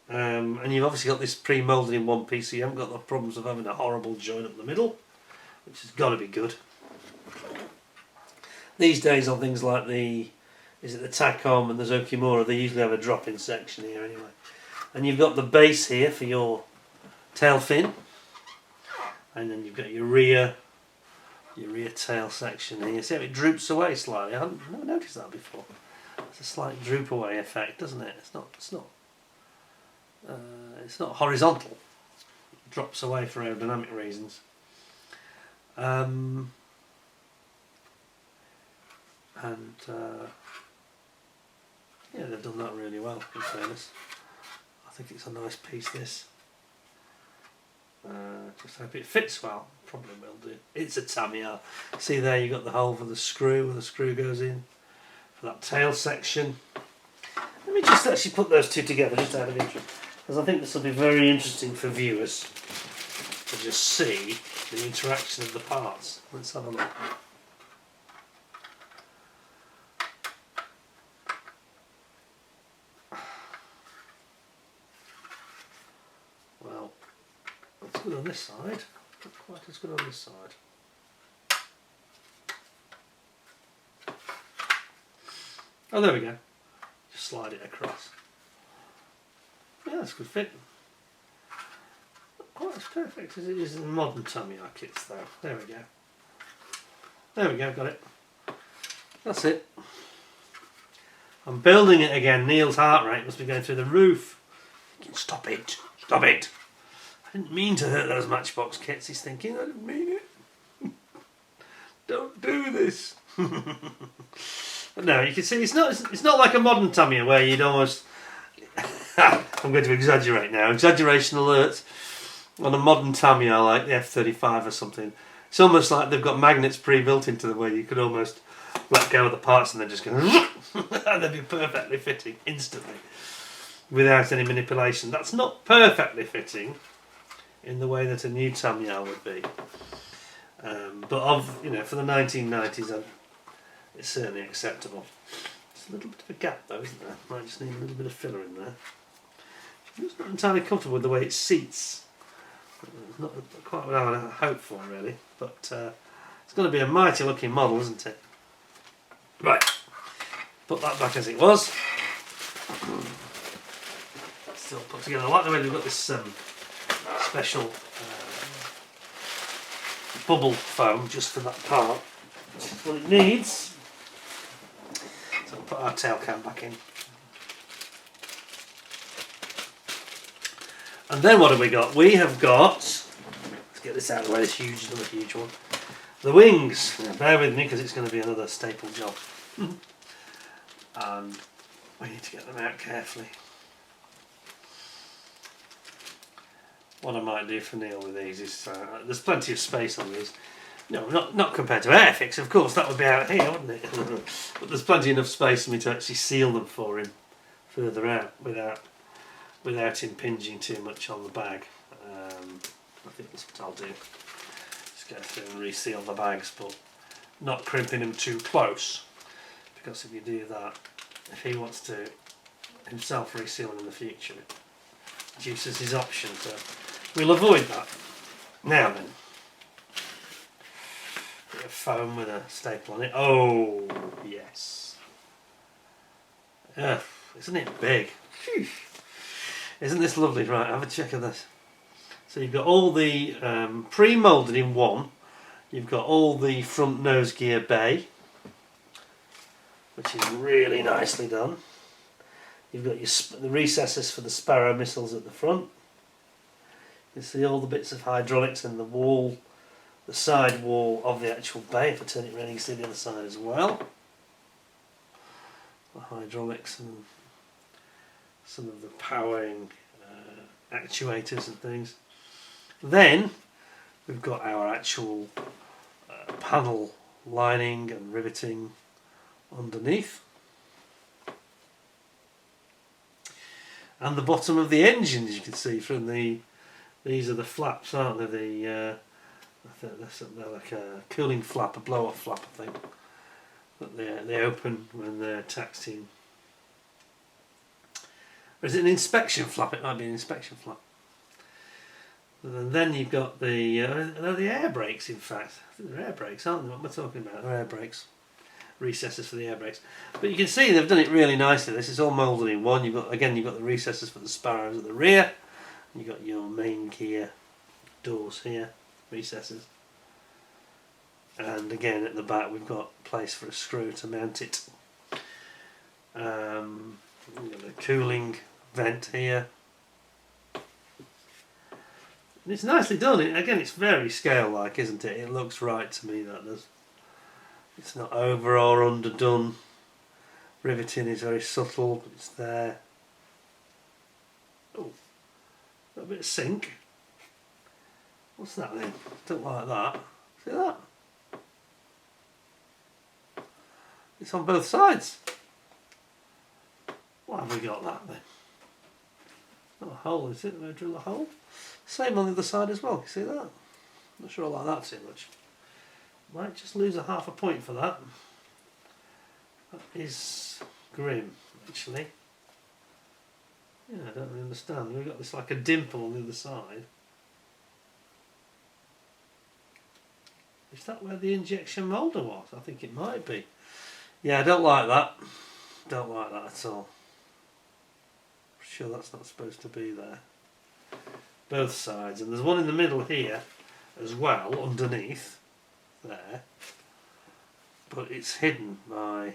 And you've obviously got this pre-moulded in one piece, so you haven't got the problems of having a horrible joint up the middle, which has got to be good. These days on things like the Tacom and the Zokimura, they usually have a drop-in section here anyway. And you've got the base here for your tail fin, and then you've got your rear tail section here. See how it droops away slightly? I've never noticed that before. It's a slight droop away effect, doesn't it? It's not horizontal. It drops away for aerodynamic reasons. Yeah, they've done that really well, in fairness. I think it's a nice piece, this. Just hope it fits well. Probably will do. It's a Tamiya. See there, you've got the hole for the screw, where the screw goes in for that tail section. Let me just actually put those two together, just out of interest, because I think this will be very interesting for viewers to just see the interaction of the parts. Let's have a look. Well, that's good on this side, not quite as good on this side. Oh, there we go. Just slide it across. Yeah, that's a good fit. Not quite as perfect as it is in modern Tamiya kits though. There we go. There we go, got it. That's it. I'm building it again. Neil's heart rate must be going through the roof. Stop it. Stop it. I didn't mean to hurt those Matchbox kits. He's thinking, I didn't mean it. Don't do this. But no, you can see it's not like a modern Tamiya where you'd almost I'm going to exaggerate now. Exaggeration alert on a modern Tamiya like the F-35 or something. It's almost like they've got magnets pre-built into them where you could almost let go of the parts and they're just going and they'd be perfectly fitting instantly without any manipulation. That's not perfectly fitting in the way that a new Tamiya would be. But for the 1990s, it's certainly acceptable. There's a little bit of a gap though, isn't there? Might just need a little bit of filler in there. I'm just not entirely comfortable with the way it seats. It's not quite what I would hope for really, but it's going to be a mighty looking model, isn't it? Right, put that back as it was. Still put together. I like the way they've got this special bubble foam just for that part. Which is what it needs. So we'll put our tail cam back in. And then what have we got? We have got, let's get this out of the way, this huge, another huge one. The wings. Now, bear with me because it's going to be another staple job. And we need to get them out carefully. What I might do for Neil with these is, there's plenty of space on these. No, not compared to Airfix, of course, that would be out here, wouldn't it? But there's plenty enough space for me to actually seal them for him further out without impinging too much on the bag. I think that's what I'll do. Just go through and reseal the bags, but not crimping them too close, because if you do that, if he wants to himself reseal them in the future, it reduces his option, so we'll avoid that. Now then, bit of foam with a staple on it. Oh yes. Isn't it big? Phew. Isn't this lovely? Right, have a check of this. So you've got all the pre-moulded in one. You've got all the front nose gear bay, which is really nicely done. You've got the recesses for the Sparrow missiles at the front. You see all the bits of hydraulics and the wall the side wall of the actual bay. If I turn it around, you can see the other side as well. The hydraulics and some of the powering actuators and things. Then we've got our actual panel lining and riveting underneath. And the bottom of the engine, as you can see from these are the flaps, aren't they? I think they're like a cooling flap, a blow-off flap, I think. But they open when they're taxiing. Or is it an inspection flap? It might be an inspection flap. And then you've got the air brakes, in fact. I think they're air brakes, aren't they? What am I talking about? They're air brakes. Recesses for the air brakes. But you can see they've done it really nicely. This is all moulded in one. You've got the recesses for the sparrows at the rear. You've got your main gear doors here, recesses. And again at the back we've got a place for a screw to mount it. We've got a cooling vent here. And it's nicely done. Again, it's very scale-like, isn't it? It looks right to me, that does. It's not over or underdone. Riveting is very subtle, but it's there. Oh, got a bit of sink. What's that then? Don't like that. See that? It's on both sides. Why have we got that then? Not a hole, is it? We'll drill a hole. Same on the other side as well. Can you see that? Not sure I like that too much. Might just lose a half a point for that. That is grim, actually. Yeah, I don't really understand. We've got this like a dimple on the other side. Is that where the injection moulder was? I think it might be. Yeah, I don't like that. Don't like that at all. Sure that's not supposed to be there. Both sides, and there's one in the middle here as well, underneath there, but it's hidden by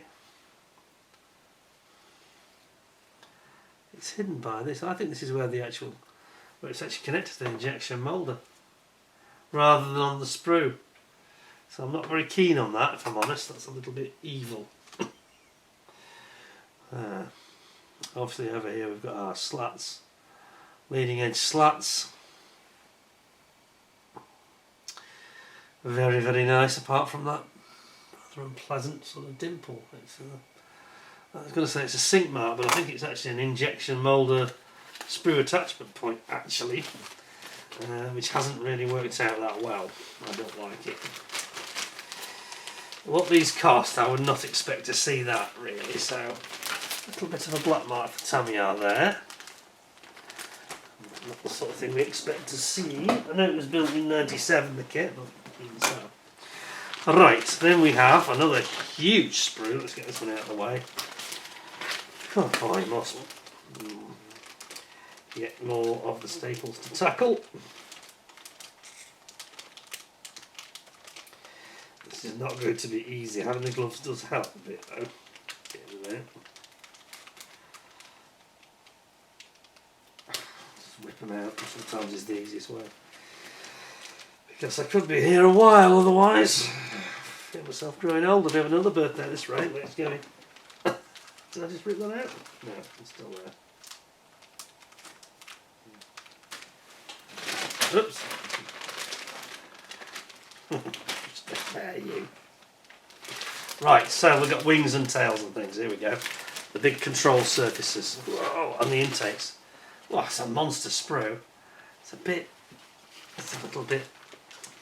this. I think this is where it's actually connected to the injection moulder rather than on the sprue. So I'm not very keen on that, if I'm honest. That's a little bit evil. Obviously over here we've got our slats, leading edge slats. Very, very nice, apart from that rather unpleasant sort of dimple. I was going to say it's a sink mark, but I think it's actually an injection moulder sprue attachment point, actually, which hasn't really worked out that well. I don't like it. What these cost, I would not expect to see that, really, so a little bit of a black mark for Tamiya there. Not the sort of thing we expect to see. I know it was built in '97, the kit, but even so. Right, then we have another huge sprue. Let's get this one out of the way. Oh boy, yet more of the staples to tackle. This is not going to be easy. Having the gloves does help a bit though. Get in there. Just whip them out. Sometimes it's the easiest way. Because I could be here a while otherwise. Feel myself growing old. I have another birthday at this rate. Let's go. Did I just rip that out? No, it's still there. Oops. Spare you. Right, so we've got wings and tails and things. Here we go. The big control surfaces. Whoa, and the intakes. Wow, it's a monster sprue. It's a little bit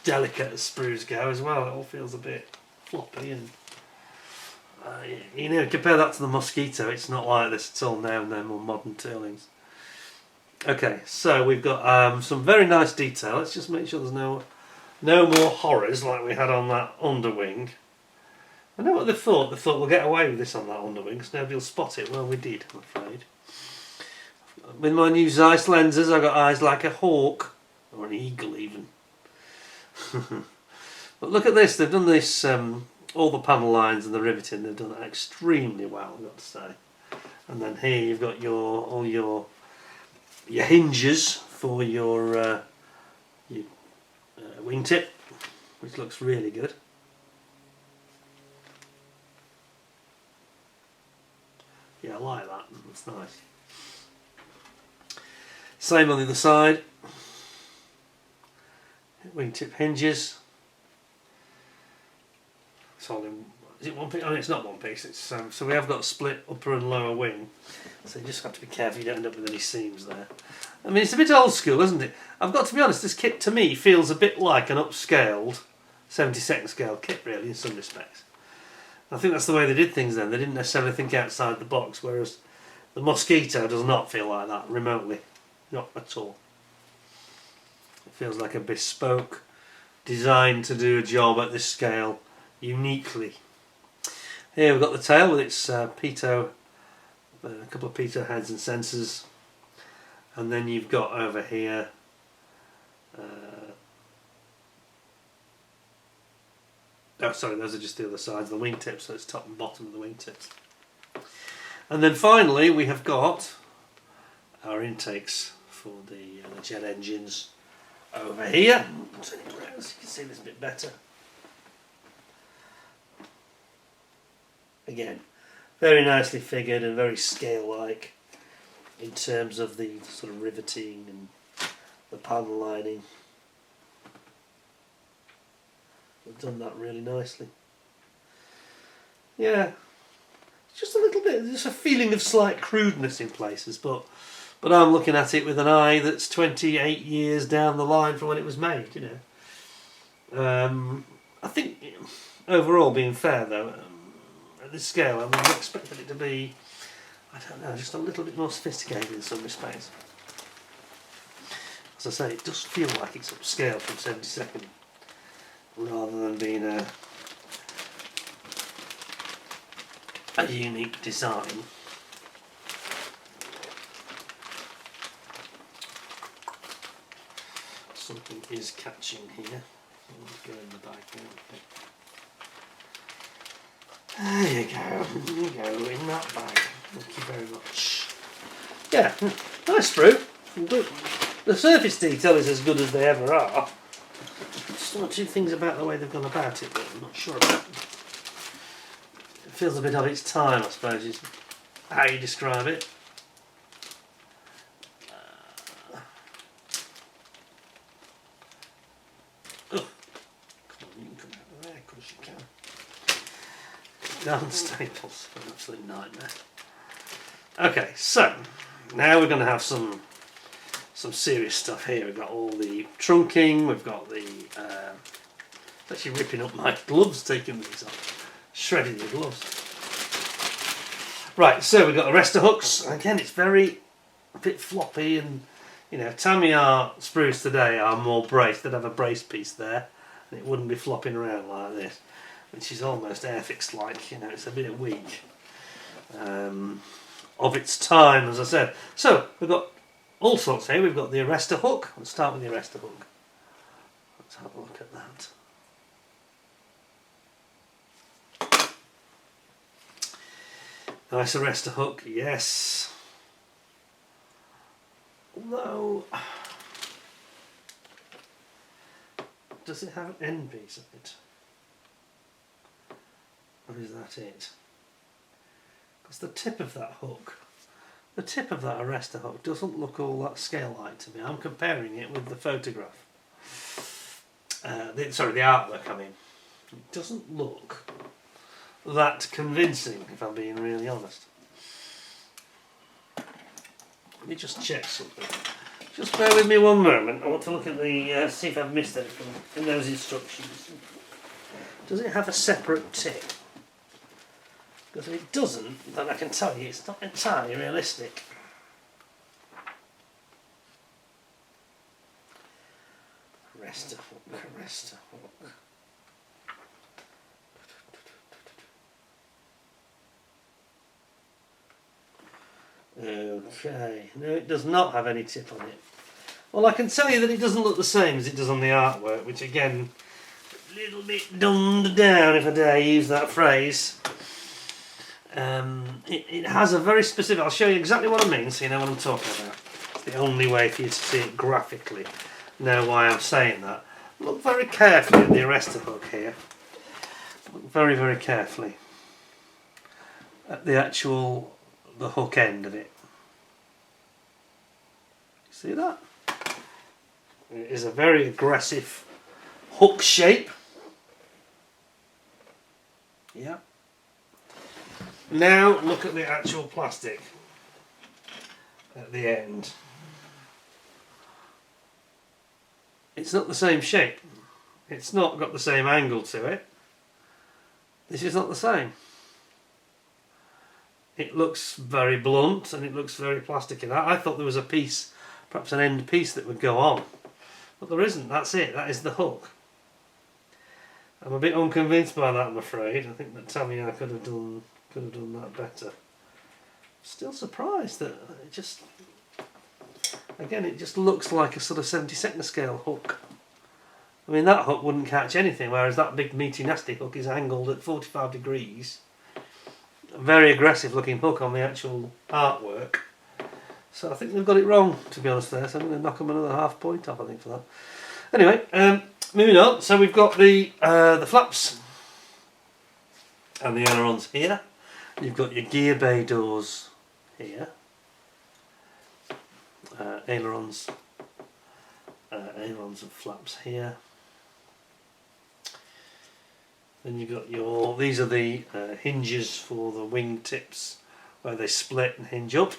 delicate as sprues go as well. It all feels a bit floppy and you know, compare that to the Mosquito, it's not like this at all now, and they're more modern toolings. Okay, so we've got some very nice detail. Let's just make sure there's no more horrors like we had on that underwing. I know what they thought. They thought we'll get away with this on that underwing because nobody will spot it. Well, we did, I'm afraid. With my new Zeiss lenses, I've got eyes like a hawk, or an eagle even. But look at this, they've done this, all the panel lines and the riveting, they've done it extremely well, I've got to say. And then here you've got all your hinges for your wingtip, which looks really good. Yeah, I like that. That's nice. Same on the other side. Wingtip hinges. It's all in. Is it one piece? Oh, it's not one piece. It's so we have got a split upper and lower wing. So you just have to be careful you don't end up with any seams there. I mean, it's a bit old school, isn't it? I've got to be honest. This kit to me feels a bit like an upscaled 72nd scale kit, really, in some respects. I think that's the way they did things then. They didn't necessarily think outside the box, whereas the Mosquito does not feel like that remotely, not at all. It feels like a bespoke, designed to do a job at this scale uniquely. Here we've got the tail with its pitot, a couple of pitot heads and sensors, and then you've got over here oh sorry, those are just the other sides, the wingtips, so it's top and bottom of the wingtips. And then finally we have got our intakes for the jet engines over here. So you can see this a bit better. Again, very nicely figured and very scale-like in terms of the sort of riveting and the panel lining. They've done that really nicely. Yeah, just a little bit, just a feeling of slight crudeness in places, but I'm looking at it with an eye that's 28 years down the line from when it was made, you know. I think overall, being fair though, at this scale I would have expected it to be, I don't know, just a little bit more sophisticated in some respects. As I say, it does feel like it's upscale from 72nd rather than being a unique design. Something is catching here. Let's go in the back now. There you go. There you go, in that bag. Thank you very much. Yeah, nice sprue. Good. The surface detail is as good as they ever are. Just one or two things about the way they've gone about it that I'm not sure about. It feels a bit of its time, I suppose, is how you describe it. Down staples, an absolute nightmare. Okay, so now we're going to have some serious stuff here. We've got all the trunking, we've got the it's actually ripping up my gloves taking these off, shredding the gloves. Right, so we've got arrestor hooks. Again, it's a bit floppy, and you know, Tamiya sprues today are more braced. They'd have a brace piece there, and it wouldn't be flopping around like this, which is almost airfixed like, you know, it's a bit weak of its time, as I said. So we've got all sorts here. We've got the arrestor hook. Let's start with the arrestor hook. Let's have a look at that. Nice arrestor hook, yes. Although, does it have an end piece of it? Or is that it? Because the tip of that hook, the tip of that arrestor hook doesn't look all that scale-like to me. I'm comparing it with the photograph. The artwork, I mean. It doesn't look that convincing, if I'm being really honest. Let me just check something. Just bear with me one moment. I want to look at the, see if I've missed anything in those instructions. Does it have a separate tip? Because if it doesn't, then I can tell you it's not entirely realistic. Arrestor hook, arrestor hook. Okay, no, it does not have any tip on it. Well, I can tell you that it doesn't look the same as it does on the artwork, which again, a little bit dumbed down, if I dare use that phrase. It has a very specific, I'll show you exactly what I mean so you know what I'm talking about. It's the only way for you to see it graphically, know why I'm saying that. look very carefully at the arrestor hook here. Look very, very carefully at the hook end of it. See that? It is a very aggressive hook shape. Yeah. Now look at the actual plastic at the end. It's not the same shape. It's not got the same angle to it. This is not the same. It looks very blunt and it looks very plasticky. I thought there was a piece, perhaps an end piece that would go on. But there isn't. That's it. That is the hook. I'm a bit unconvinced by that, I'm afraid. I think that Tamiya could have done that better. Still surprised that it just, again, it just looks like a sort of 72nd scale hook. I mean, that hook wouldn't catch anything, whereas that big meaty nasty hook is angled at 45 degrees. A very aggressive looking hook on the actual artwork. So I think they've got it wrong, to be honest there, so I'm going to knock them another half point off, I think, for that. Anyway, moving on, so we've got the flaps and the ailerons here. You've got your gear bay doors here. Ailerons and flaps here. Then you've got these are the hinges for the wing tips where they split and hinge up.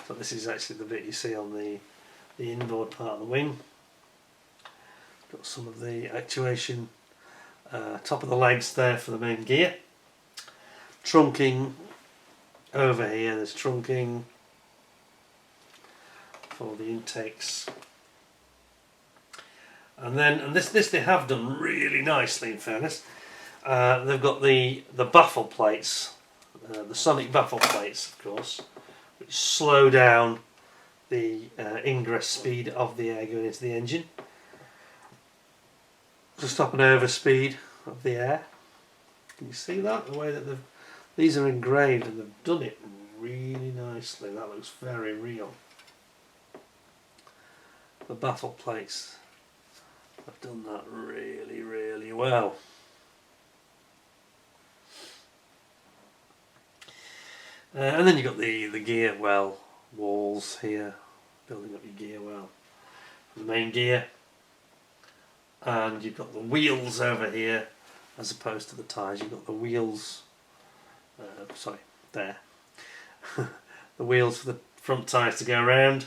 So this is actually the bit you see on the inboard part of the wing. Got some of the actuation top of the legs there for the main gear. Trunking over here, there's trunking for the intakes. And this they have done really nicely, in fairness. They've got the baffle plates, the sonic baffle plates, of course, which slow down the ingress speed of the air going into the engine to stop an overspeed of the air. Can you see that? The way that these are engraved, and they've done it really nicely. That looks very real. The baffle plates have done that really, really well. And then you've got the gear well walls here, building up your gear well. The main gear. And you've got the wheels over here, as opposed to the tyres. You've got the wheels, there. The wheels for the front tyres to go around.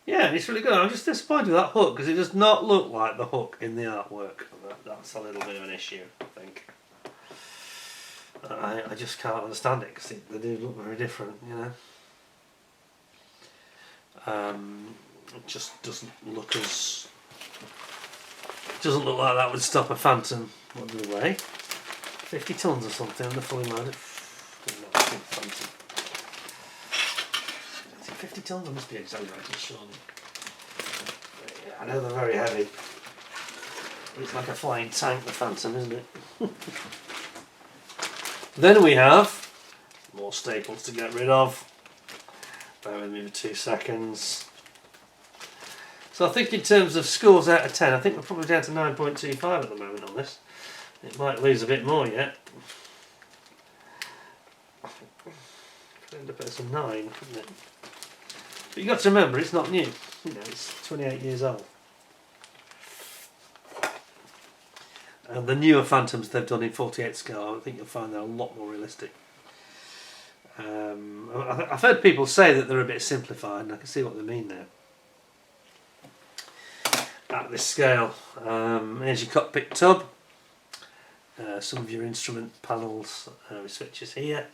Yeah, it's really good. I'm just disappointed with that hook, because it does not look like the hook in the artwork. That's a little bit of an issue, I think. I just can't understand it, because they do look very different, you know. It just doesn't look like that would stop a Phantom. What do they weigh? 50 tons or something, and they're fully loaded. 50 tons, I must be exaggerating, surely. I know they're very heavy. It's like a flying tank, the Phantom, isn't it? Then we have more staples to get rid of. Bear with me for 2 seconds. So I think in terms of scores out of 10, I think we're probably down to 9.25 at the moment on this. It might lose a bit more yet. Could end up at some 9, couldn't it? But you've got to remember, it's not new. You know, it's 28 years old. And the newer Phantoms they've done in 48 scale, I think you'll find they're a lot more realistic. I've heard people say that they're a bit simplified, and I can see what they mean now. At this scale, here's your cockpit tub. Some of your instrument panels with switches here.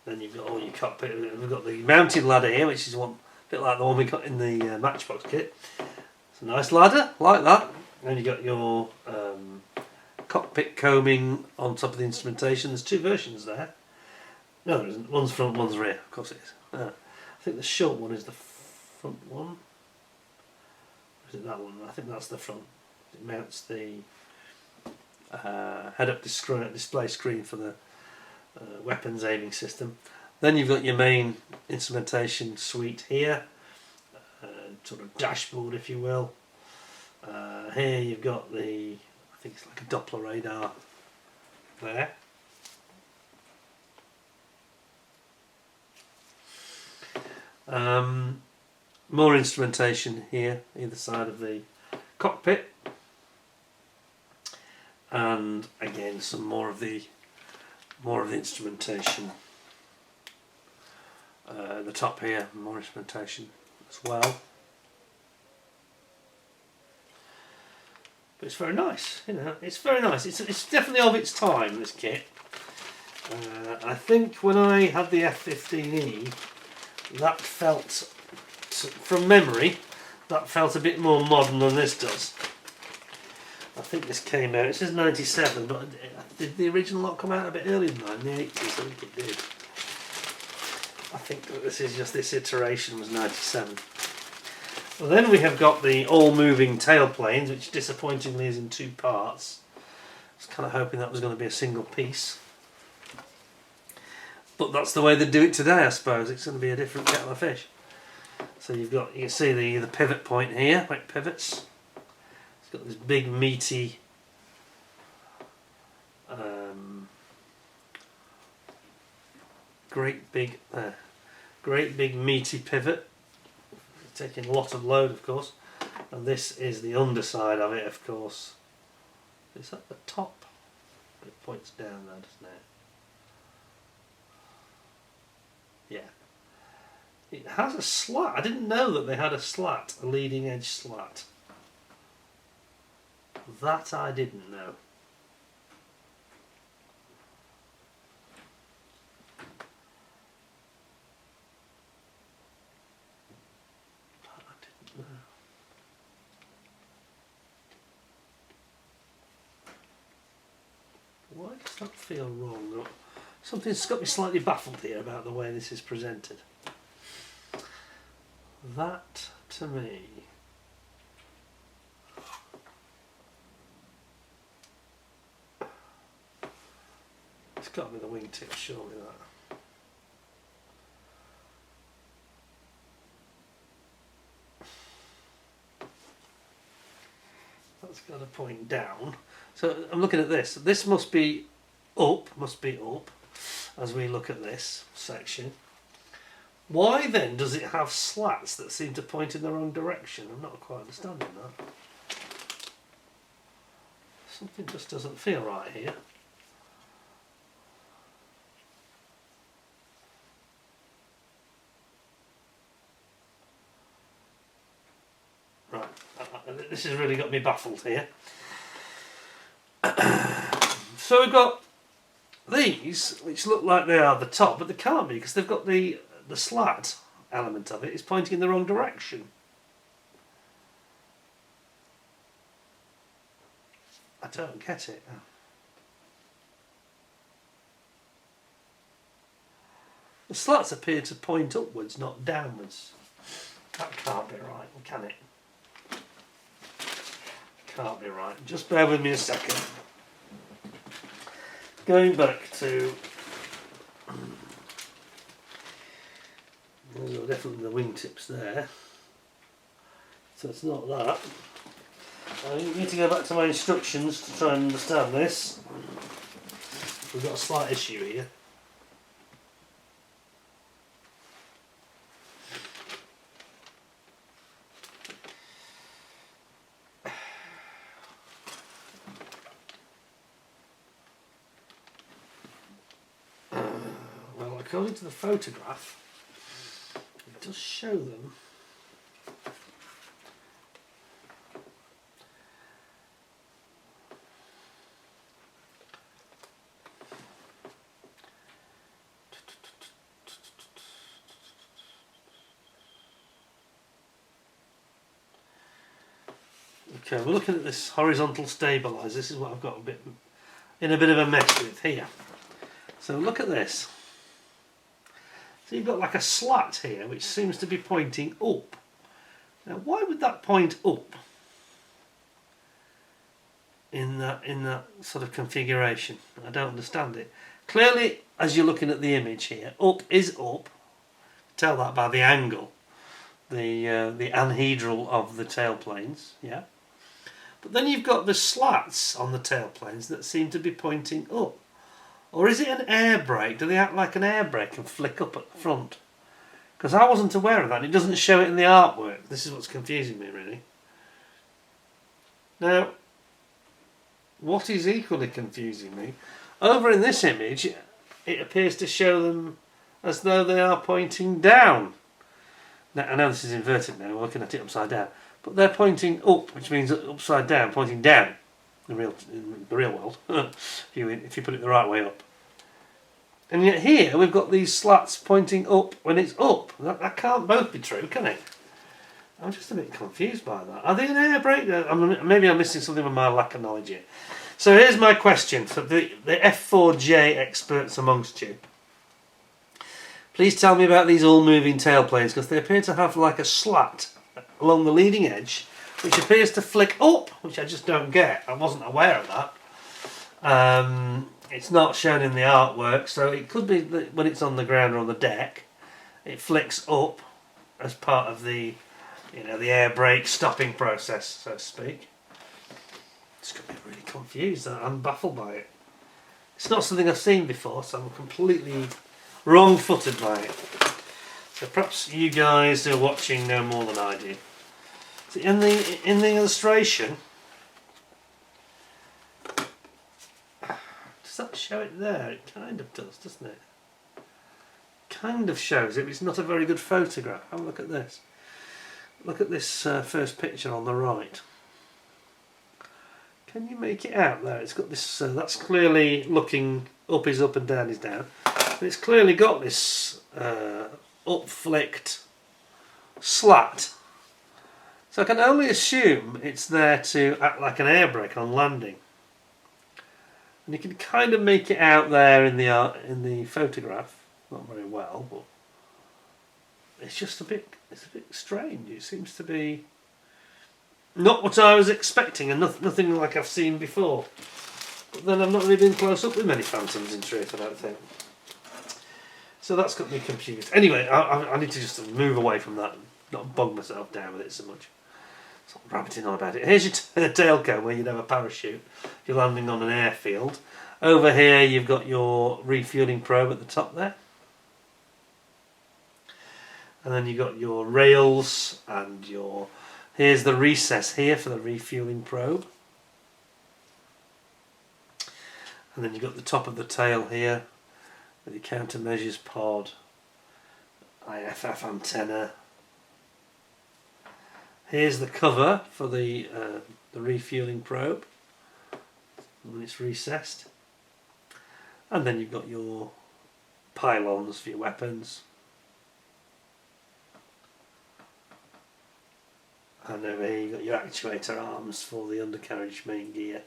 Then you've got all your cockpit. We've got the mounting ladder here, which is a bit like the one we got in the Matchbox kit. It's a nice ladder, like that. Then you've got your cockpit combing on top of the instrumentation. There's 2 versions there. No, there isn't. One's front, one's rear. Of course it is. I think the short one is the front one. Or is it that one? I think that's the front. It mounts the head-up display screen for the weapons aiming system. Then you've got your main instrumentation suite here, sort of dashboard, if you will. Here you've got the, I think it's like a Doppler radar there. More instrumentation here, either side of the cockpit, and again some more of the instrumentation. The top here, more instrumentation as well. But it's very nice, you know. It's very nice. It's definitely of its time, this kit. I think when I had the F-15E, that felt, from memory, that felt a bit more modern than this does. I think this came out, it says 97, but did the original lot come out a bit earlier than that, in the 80s? I think it did. I think that this iteration was 97. Well, then we have got the all-moving tailplanes, which disappointingly is in two parts. I was kind of hoping that was going to be a single piece. But that's the way they do it today, I suppose. It's going to be a different kettle of fish. So you can see the pivot point here, like pivots. It's got this big meaty great big meaty pivot, taking a lot of load, of course. And this is the underside of it, of course. Is that the top? It points down there, doesn't it? Yeah. It has a slat. I didn't know that they had a slat, a leading edge slat. That I didn't know. Why does that feel wrong? Something's got me slightly baffled here about the way this is presented. That, to me, it's got to be the wingtip, surely that. That's got to point down. So I'm looking at this. This must be up, as we look at this section. Why then does it have slats that seem to point in the wrong direction? I'm not quite understanding that. Something just doesn't feel right here. Right, this has really got me baffled here. So we've got these, which look like they are the top, but they can't be because they've got the slat element of it is pointing in the wrong direction. I don't get it. The slats appear to point upwards, not downwards. That can't be right, can it? Can't be right. Just bear with me a second. Going back to, those are definitely the wingtips there. So it's not that. I need to go back to my instructions to try and understand this. We've got a slight issue here. According to the photograph, it does show them. Okay, we're looking at this horizontal stabiliser. This is what I've got a bit of a mess with here. So look at this. So you've got like a slat here which seems to be pointing up. Now why would that point up in that sort of configuration? I don't understand it. Clearly, as you're looking at the image here, up is up. Tell that by the angle, the anhedral of the tailplanes, yeah. But then you've got the slats on the tailplanes that seem to be pointing up. Or is it an air brake? Do they act like an air brake and flick up at the front? Because I wasn't aware of that. It doesn't show it in the artwork. This is what's confusing me, really. Now, what is equally confusing me, over in this image, it appears to show them as though they are pointing down. Now, I know this is inverted now, we're looking at it upside down. But they're pointing up, which means upside down, pointing down in the real world, if you put it the right way up. And yet here we've got these slats pointing up when it's up. That can't both be true, can it? I'm just a bit confused by that. Are they an air brake? Maybe I'm missing something with my lack of knowledge here. So here's my question for the F-4J experts amongst you. Please tell me about these all-moving tailplanes, because they appear to have like a slat along the leading edge, which appears to flick up, which I just don't get. I wasn't aware of that. It's not shown in the artwork, so it could be that when it's on the ground or on the deck, it flicks up as part of the, the air brake stopping process, so to speak. It's got me really confused. I'm baffled by it. It's not something I've seen before, so I'm completely wrong-footed by it. So perhaps you guys who are watching know more than I do. So in the illustration, does that show it there? It kind of does, doesn't it? Kind of shows it, but it's not a very good photograph. Have a look at this. Look at this first picture on the right. Can you make it out there? It's got this, that's clearly looking up is up and down is down. But it's clearly got this up-flicked slat. So I can only assume it's there to act like an air brake on landing. And you can kind of make it out there in the photograph. Not very well, but it's just a bit strange. It seems to be not what I was expecting, and nothing like I've seen before. But then I've not really been close up with many Phantoms in truth, I don't think. So that's got me confused. Anyway, I need to just move away from that, not bog myself down with it so much. Stop rabbiting on about it. Here's your tail cone where you'd have a parachute if you're landing on an airfield. Over here you've got your refueling probe at the top there. And then you've got your rails and here's the recess here for the refueling probe. And then you've got the top of the tail here with your countermeasures pod, IFF antenna. Here's the cover for the refueling probe when it's recessed. And then you've got your pylons for your weapons. And over here you've got your actuator arms for the undercarriage main gear.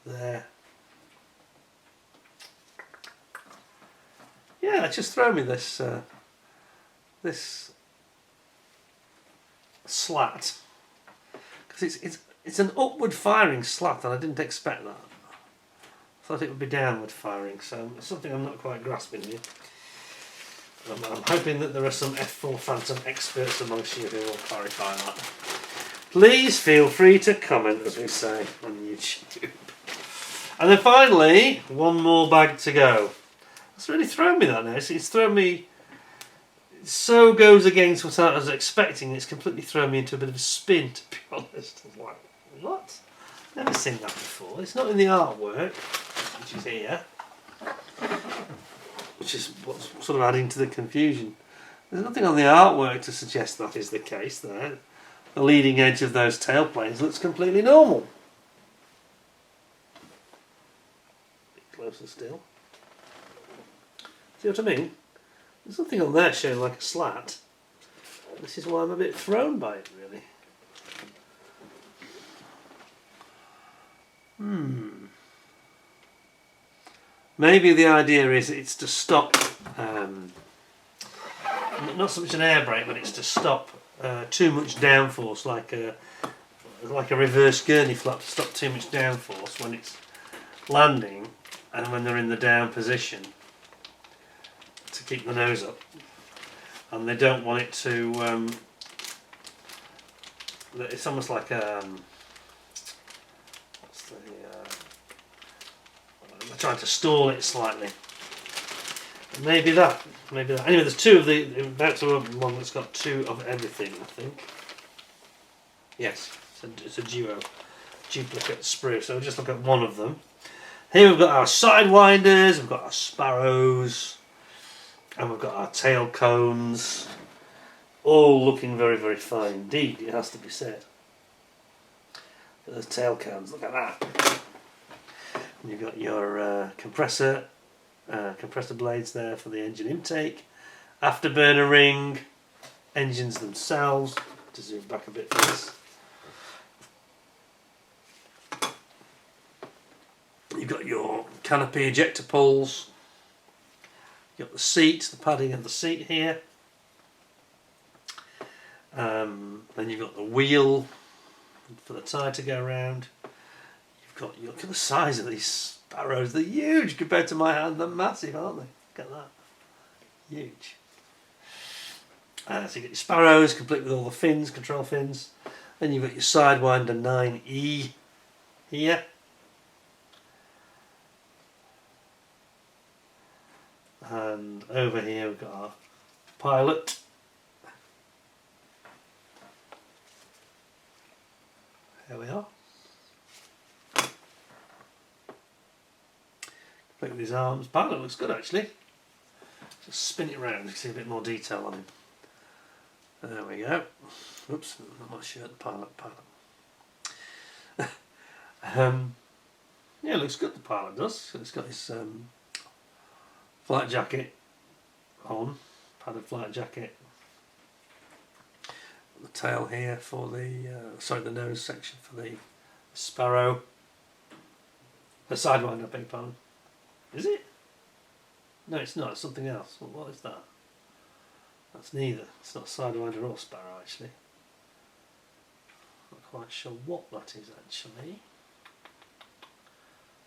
There. Yeah, just throw me this this slat, because it's an upward firing slat, and I didn't expect that. I thought it would be downward firing, so it's something I'm not quite grasping here. I'm hoping that there are some F4 Phantom experts amongst you who will clarify that. Please feel free to comment, as we say on YouTube. And then finally, one more bag to go. It's really thrown me that now. It's thrown me. It so goes against what I was expecting. It's completely thrown me into a bit of a spin, to be honest. I was like, what? Never seen that before. It's not in the artwork, which is here. Which is what's sort of adding to the confusion. There's nothing on the artwork to suggest that is the case there. The leading edge of those tailplanes looks completely normal. A bit closer still. See what I mean? There's nothing on there showing like a slat. This is why I'm a bit thrown by it, really. Maybe the idea is it's to stop, not so much an air brake, but it's to stop too much downforce, like a reverse gurney flap, to stop too much downforce when it's landing and when they're in the down position, to keep the nose up. And they don't want it to, it's almost like trying to stall it slightly. Maybe that. Maybe that. Anyway, there's two of the. About to open one that's got two of everything, I think. Yes, it's a duo. Duplicate sprue. So we'll just look at one of them. Here we've got our sidewinders, we've got our sparrows, and we've got our tail cones. All looking very, very fine indeed, it has to be said. Those tail cones, look at that. And you've got your compressor blades there for the engine intake, afterburner ring, engines themselves. To zoom back a bit for this. You've got your canopy ejector pulls. You've got the seat, the padding of the seat here. Then you've got the wheel for the tyre to go around. You've got, look at the size of these sparrows. They're huge compared to my hand. They're massive, aren't they? Look at that. Huge. So you've got your sparrows, complete with all the fins, control fins. Then you've got your Sidewinder 9E here. And over here we've got our pilot. There we are. Complete with his arms. Pilot looks good actually. Just spin it around to see a bit more detail on him. There we go. Oops, I'm not sure the pilot. Yeah, it looks good, the pilot does. It's got his flight jacket on, padded flight jacket. The tail here for the, the nose section for the sparrow. The sidewinder, I beg your pardon. Is it? No, it's not, it's something else. What is that? That's neither. It's not sidewinder or sparrow actually. Not quite sure what that is actually.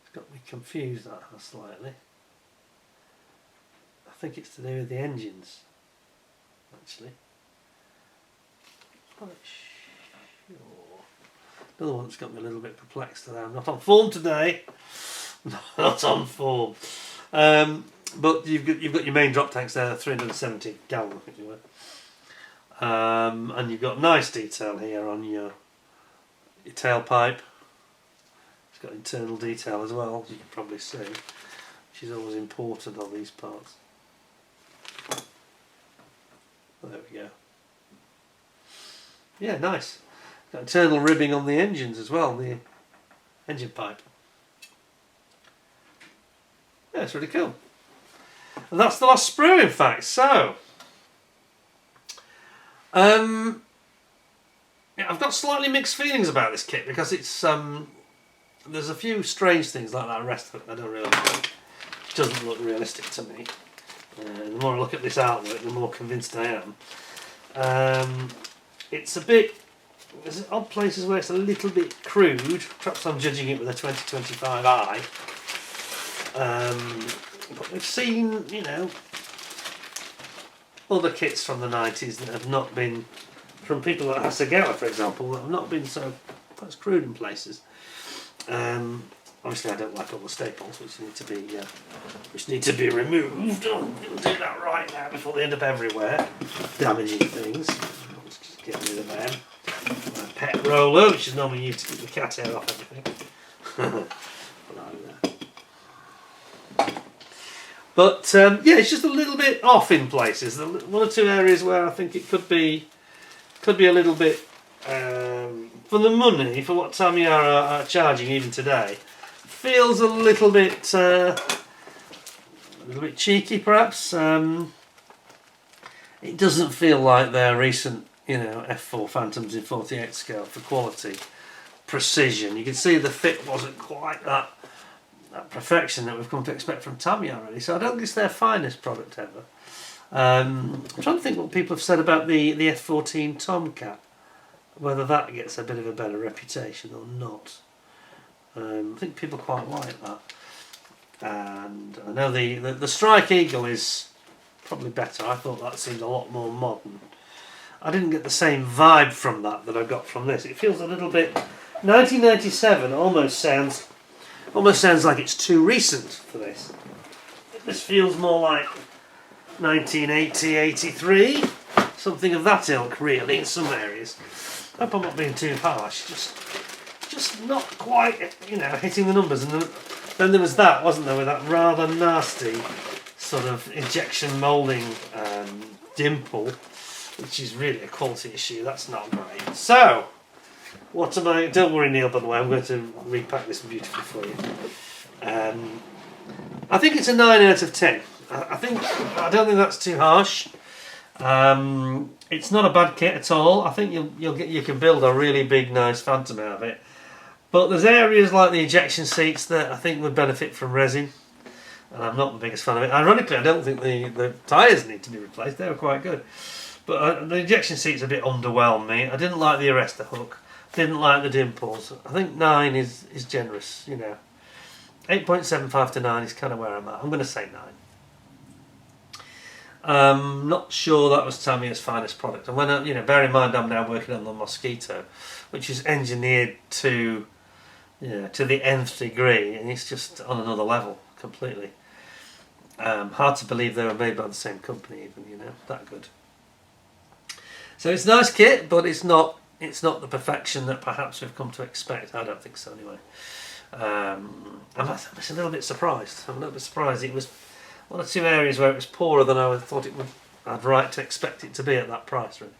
It's got me confused, that has slightly. I think it's to do with the engines actually. Quite sure. Another one that's got me a little bit perplexed today. I'm not on form today. Not on form. But you've got your main drop tanks there, 370 gallon, I think you were. And you've got nice detail here on your tailpipe. It's got internal detail as well, as you can probably see, which is always important on these parts. There we go. Yeah, nice. Got internal ribbing on the engines as well, the engine pipe. Yeah, it's really cool. And that's the last sprue, in fact. So, yeah, I've got slightly mixed feelings about this kit because it's there's a few strange things like that. The rest of it, I don't really like. It doesn't look realistic to me. The more I look at this artwork, the more convinced I am. It's a bit. There's odd places where it's a little bit crude. Perhaps I'm judging it with a 2025 eye. But we've seen, you know, other kits from the 90s that have not been, from people like Hasegawa, for example, that have not been so crude in places. Obviously, I don't like all the staples, which need to be removed. We'll do that right now before they end up everywhere, damaging things. Let's just get rid of them. My pet roller, which is normally used to keep the cat hair off everything. But yeah, it's just a little bit off in places. One or two areas where I think it could be a little bit for the money, for what Tamiya are charging even today, feels a little bit cheeky perhaps. It doesn't feel like their recent, you know, F4 Phantoms in 48 scale for quality, precision. You can see the fit wasn't quite that perfection that we've come to expect from Tamiya already. So I don't think it's their finest product ever. I'm trying to think what people have said about the F14 Tomcat, whether that gets a bit of a better reputation or not. I think people quite like that. And I know the Strike Eagle is probably better. I thought that seemed a lot more modern. I didn't get the same vibe from that I got from this. It feels a little bit 1997. Almost sounds Almost sounds like it's too recent for this. This feels more like 1980, 83, something of that ilk really in some areas. I hope I'm not being too harsh, just not quite, you know, hitting the numbers. And then there was that, wasn't there, with that rather nasty sort of injection moulding dimple, which is really a quality issue. That's not great. So, what am I? Don't worry, Neil. By the way, I'm going to repack this beautifully for you. I think it's a 9 out of 10. I don't think that's too harsh. It's not a bad kit at all. I think you can build a really big, nice Phantom out of it. But there's areas like the ejection seats that I think would benefit from resin, and I'm not the biggest fan of it. Ironically, I don't think the tyres need to be replaced. They were quite good, but the ejection seats a bit underwhelmed me. I didn't like the arrestor hook. Didn't like the dimples. I think 9 is generous. You know, 8.75 to 9 is kind of where I'm at. I'm going to say 9. Not sure that was Tamiya's finest product. And when bear in mind I'm now working on the Mosquito, which is engineered to the nth degree, and it's just on another level completely. Hard to believe they were made by the same company, even, that good. So it's a nice kit, but it's not the perfection that perhaps we've come to expect. I don't think so, anyway. I'm a little bit surprised. It was one or two areas where it was poorer than I thought it would. I'd right to expect it to be at that price, really.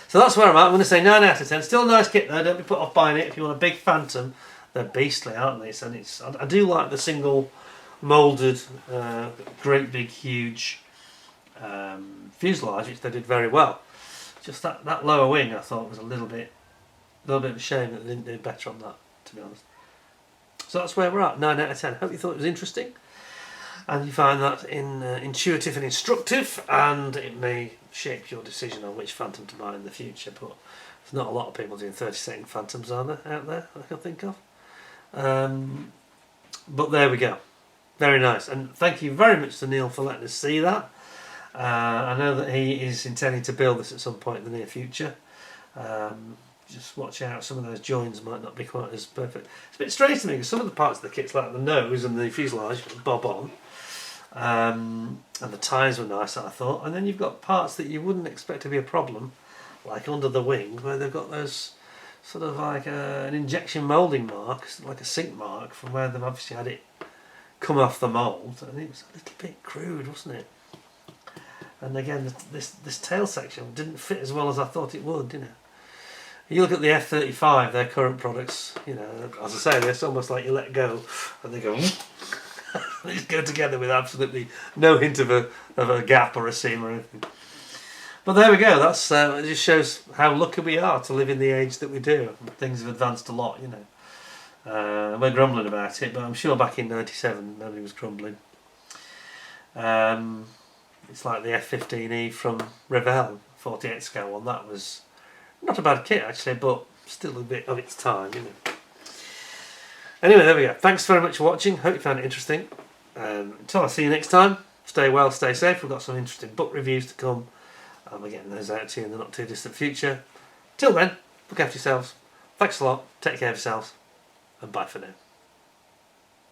So that's where I'm at. I'm going to say 9 out of 10. Still a nice kit though. Don't be put off buying it if you want a big Phantom. They're beastly, aren't they? And I do like the single moulded, great big huge fuselage, which they did very well. Just that lower wing, I thought was a little bit of a shame that they didn't do better on that, to be honest. So that's where we're at. 9 out of 10. Hope you thought it was interesting, and you find that intuitive and instructive, and it may shape your decision on which Phantom to buy in the future. But there's not a lot of people doing 30-second Phantoms, are there, out there I can think of. But there we go. Very nice, and thank you very much to Neil for letting us see that. I know that he is intending to build this at some point in the near future. Just watch out, some of those joins might not be quite as perfect. It's a bit strange to me because some of the parts of the kit's like the nose and the fuselage bob on, and the tyres were nice, I thought, and then you've got parts that you wouldn't expect to be a problem, like under the wing, where they've got those sort of like an injection moulding mark, like a sink mark from where they've obviously had it come off the mould, and it was a little bit crude, wasn't it? And again, this tail section didn't fit as well as I thought it would, You look at the F-35, their current products, as I say, it's almost like you let go and they go, they just go together with absolutely no hint of a gap or a seam or anything. But there we go, that's it just shows how lucky we are to live in the age that we do. Things have advanced a lot, We're grumbling about it, but I'm sure back in '97 nobody was grumbling. It's like the F-15E from Revell, 48 scale one. That was not a bad kit actually, but still a bit of its time, Anyway, there we go. Thanks very much for watching. Hope you found it interesting. Until I see you next time, stay well, stay safe. We've got some interesting book reviews to come. We're getting those out to you in the not too distant future. Till then, look after yourselves. Thanks a lot. Take care of yourselves. And bye for now.